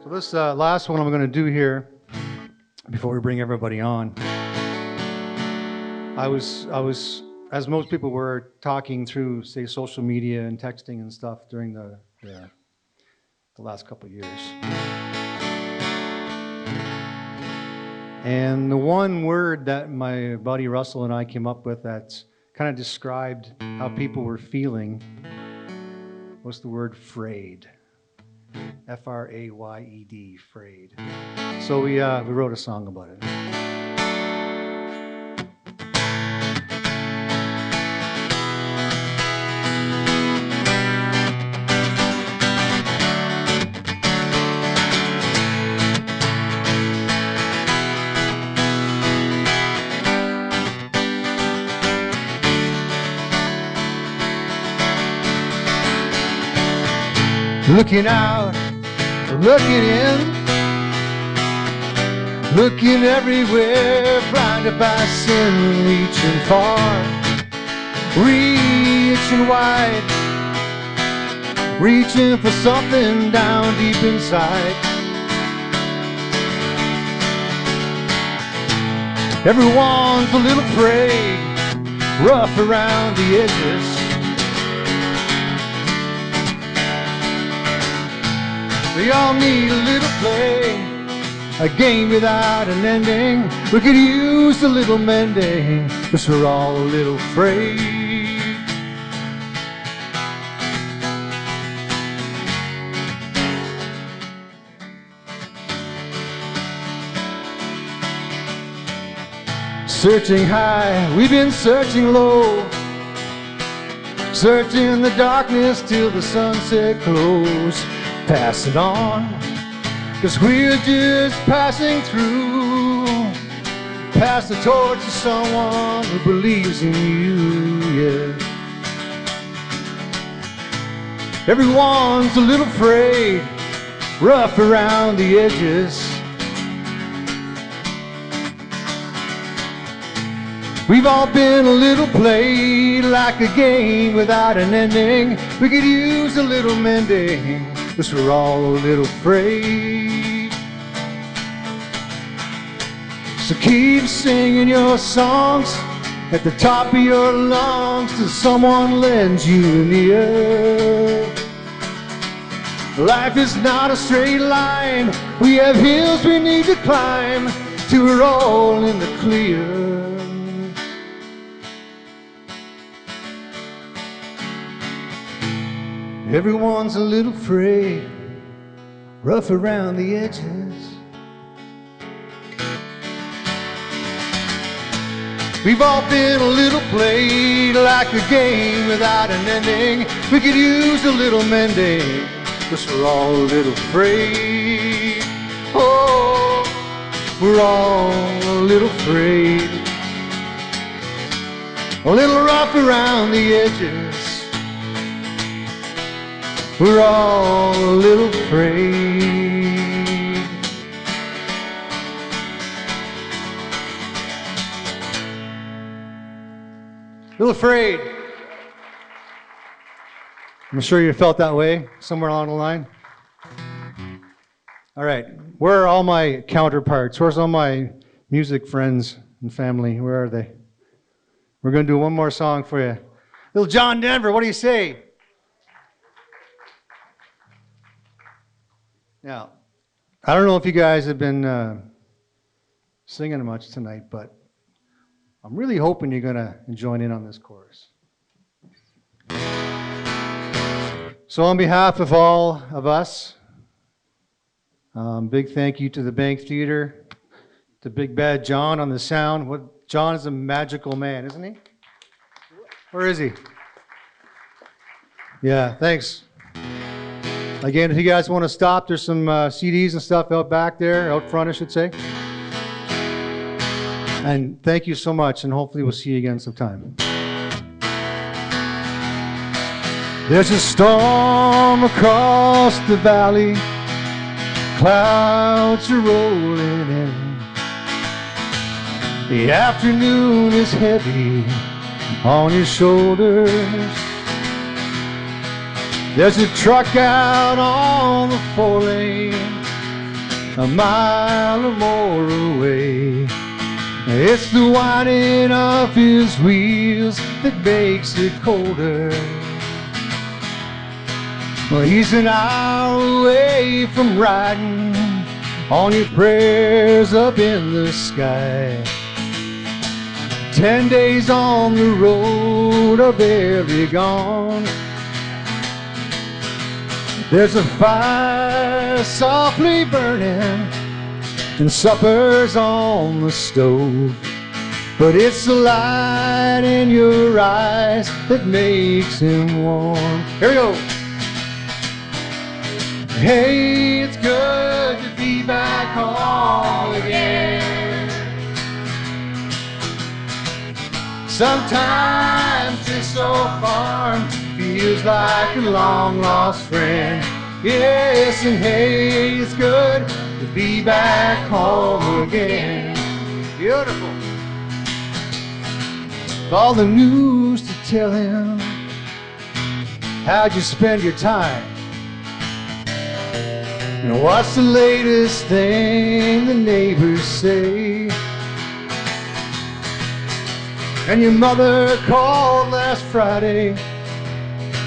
So this last one I'm going to do here, before we bring everybody on, I was, as most people were, talking through, say, social media and texting and stuff during the last couple of years. And the one word that my buddy Russell and I came up with that kind of described how people were feeling was the word frayed. F-R-A-Y-E-D, frayed. So we wrote a song about it. Looking out, looking in, looking everywhere, blinded by sin, reaching far, reaching wide, reaching for something down deep inside. Everyone's a little afraid, rough around the edges. We all need a little play, a game without an ending. We could use a little mending, 'cause we're all a little frayed. Searching high, we've been searching low, searching the darkness till the sunset glows. Pass it on, 'cause we're just passing through. Pass the torch to someone who believes in you, yeah. Everyone's a little afraid, rough around the edges. We've all been a little played, like a game without an ending. We could use a little mending, 'cause we're all a little afraid. So keep singing your songs at the top of your lungs till someone lends you an ear. Life is not a straight line, we have hills we need to climb till we're all in the clear. Everyone's a little afraid, rough around the edges. We've all been a little played, like a game without an ending. We could use a little mending, 'cause we're all a little afraid. Oh, we're all a little afraid, a little rough around the edges. We're all a little afraid. A little afraid. I'm sure you felt that way somewhere along the line. All right, where are all my counterparts? Where's all my music friends and family? Where are they? We're going to do one more song for you. Little John Denver, what do you say? Now, I don't know if you guys have been singing much tonight, but I'm really hoping you're going to join in on this chorus. So on behalf of all of us, big thank you to the Bank Theater, to Big Bad John on the sound. John is a magical man, isn't he? Where is he? Yeah, thanks. Again, if you guys want to stop, there's some CDs and stuff out back there, out front, I should say. And thank you so much, and hopefully we'll see you again sometime. There's a storm across the valley, clouds are rolling in. The afternoon is heavy on your shoulders. There's a truck out on the 4-lane, a mile or more away. It's the whining of his wheels that makes it colder. Well, he's an hour away from riding on your prayers up in the sky. 10 days on the road are barely gone. There's a fire softly burning and supper's on the stove, but it's the light in your eyes that makes him warm. Here we go. Hey, it's good to be back home again. Sometimes this old farm feels like a long-lost friend. Yes, and hey, it's good to be back home again. Beautiful. With all the news to tell him, how'd you spend your time? And what's the latest thing the neighbors say? And your mother called last Friday,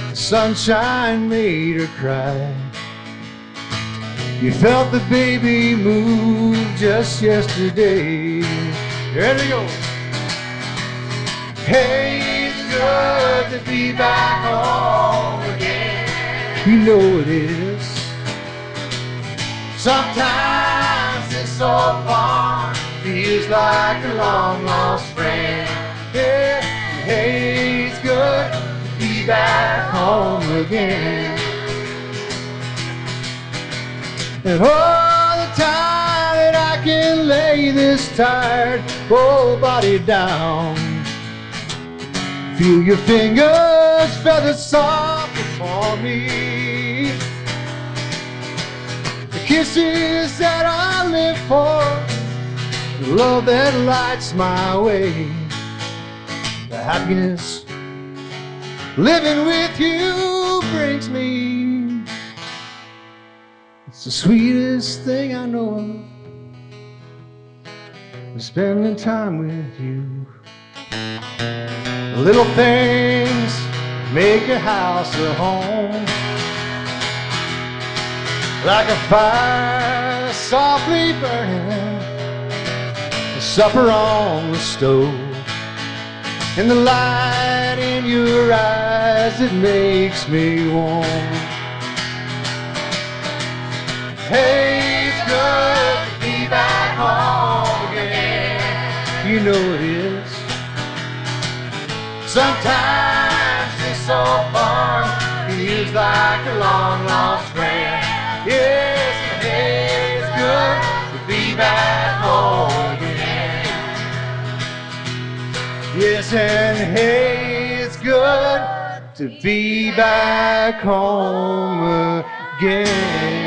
the sunshine made her cry. You felt the baby move just yesterday. Here we go. Hey, it's good to be back home again. You know it is. Sometimes this old farm feels like a long-lost friend. Yeah, hey, it's good to be back home again. And all the time that I can lay this tired old body down, feel your fingers feathered soft upon me. The kisses that I live for, the love that lights my way, the happiness living with you brings me. It's the sweetest thing I know of, spending time with you. The little things make a house a home, like a fire softly burning, a supper on the stove, and the light in your eyes that makes me warm. Hey, it's good to be back home again. You know it is. Sometimes this old farm feels like a long-lost friend. Yes, and hey, it's good to be back home again. Yes, and hey, it's good to be back home again.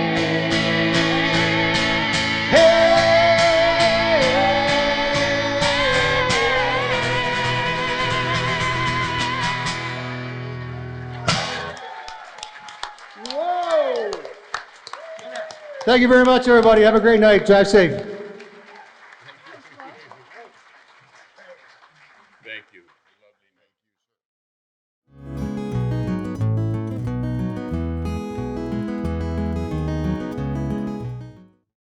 Thank you very much, everybody. Have a great night. Drive safe.